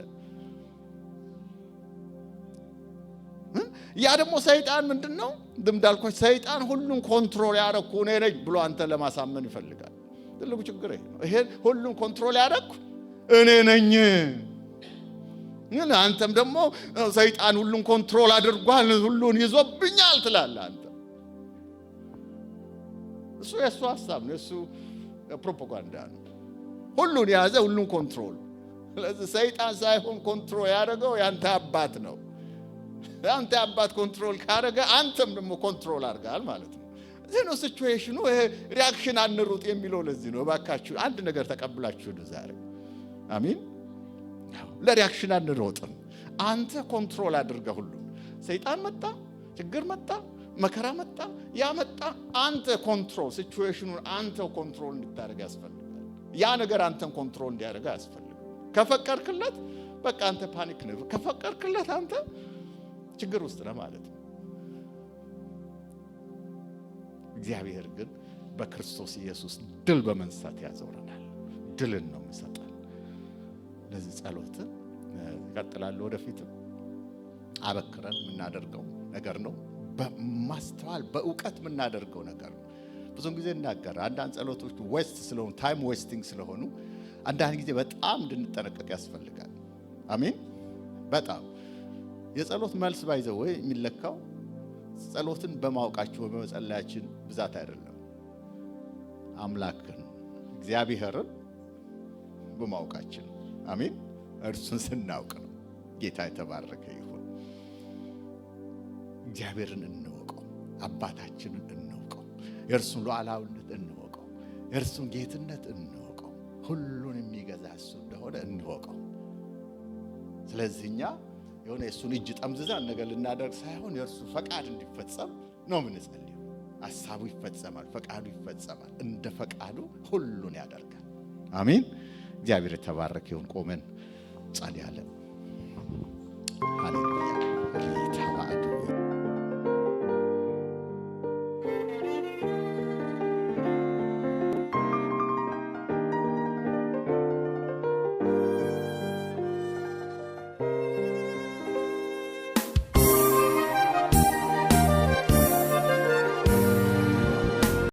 Speaker 1: ያ ደግሞ ሰይጣን ምንድነው እንዳልኩት ሰይጣን ሁሉን ኮንትሮል ያደረኩ እኔ ነኝ ብሎ አንተ ለማሳመን ይፈልጋል። ትልቁ ችግር ይሄ ነው። ይሄን ሁሉን ኮንትሮል ያደረኩ እኔ ነኝ ግን አንተም ደግሞ ሰይጣን ሁሉን ኮንትሮል አድርጓል ሁሉን ይዞብኛል ትላለህ አንተ። እሱ የሱ ሐሳብ ነው፣ እሱ ፕሮፓጋንዳ ነው። ሁሉን ያዘ ሁሉን ኮንትሮል። ስለዚህ ሰይጣን ሳይሆን ኮንትሮል ያደረገው ያንተ አባት ነው። ያንተ አባት ኮንትሮል ካደረገ አንተም ደግሞ ኮንትሮል አድርጋል ማለት ነው። እዚህ ነው ሲቹዌሽኑ። ይሄ ሪአክሽን አንሩጥ የሚለው ለዚህ ነው። እባካችሁ አንድ ነገር ተቀብላችሁ ዛሬ አሜን። ለሪአክሽን አንሮጥም። አንተ ኮንትሮል አድርገህ ሁሉ ሰይጣን መጣ፣ ችግር መጣ፣ መከራ መጣ፣ ያመጣ አንተ ኮንትሮል ሲቹዌሽኑን አንተ ኮንትሮል እንድታደርግ ያስፈልጋል። ያ ነገር አንተን ኮንትሮል እንዲያደርግ ያስፈልጋል። ከፈቀድክለት በቃ አንተ ፓኒክ ነው። ከፈቀድክለት አንተ ችግር ውስጥ ነህ ማለት ነው። እግዚአብሔር ግን በክርስቶስ ኢየሱስ ድል በመንሳት ያዘውረናል። ድልን ነው የሚሰጠን። ለዚህ ጸሎት ይቀጥላል። ወደፊትም አበክረን የምናደርገው ነገር ነው። በማስተዋል በእውቀት የምናደርገው ነገር ነው። ብዙ ጊዜ እናገር አንዳንድ ጸሎቶች ዌስት ስለሆኑ ታይም ዌስቲንግ ስለሆኑ አንዳንድ ጊዜ በጣም እንድንጠነቀቅ ያስፈልጋል። አሜን። በጣም የጸሎት መልስ ባይዘው የሚለካው ጸሎትን በማወቃችን በመጸለያችን ብዛት አይደለም፣ አምላክን እግዚአብሔርን በማወቃችን አሜን። እርሱን ስናውቅ ነው። ጌታ የተባረከ ይሁን። እግዚአብሔርን እንወቀው፣ አባታችንን እንወቀው፣ የእርሱን ሉዓላዊነት እንወቀው፣ የእርሱን ጌትነት እንወቀው፣ ሁሉን የሚገዛ እሱ እንደሆነ እንወቀው። ስለዚህኛ የሆነ የእሱን እጅ ጠምዝዛን ነገር ልናደርግ ሳይሆን የእርሱ ፈቃድ እንዲፈጸም ነው የምንጸልየው። ሐሳቡ ይፈጸማል፣ ፈቃዱ ይፈጸማል። እንደ ፈቃዱ ሁሉን ያደርጋል። አሜን። እግዚአብሔር የተባረከ ይሁን። ቆመን ጸልያለን። ሃሌሉያ።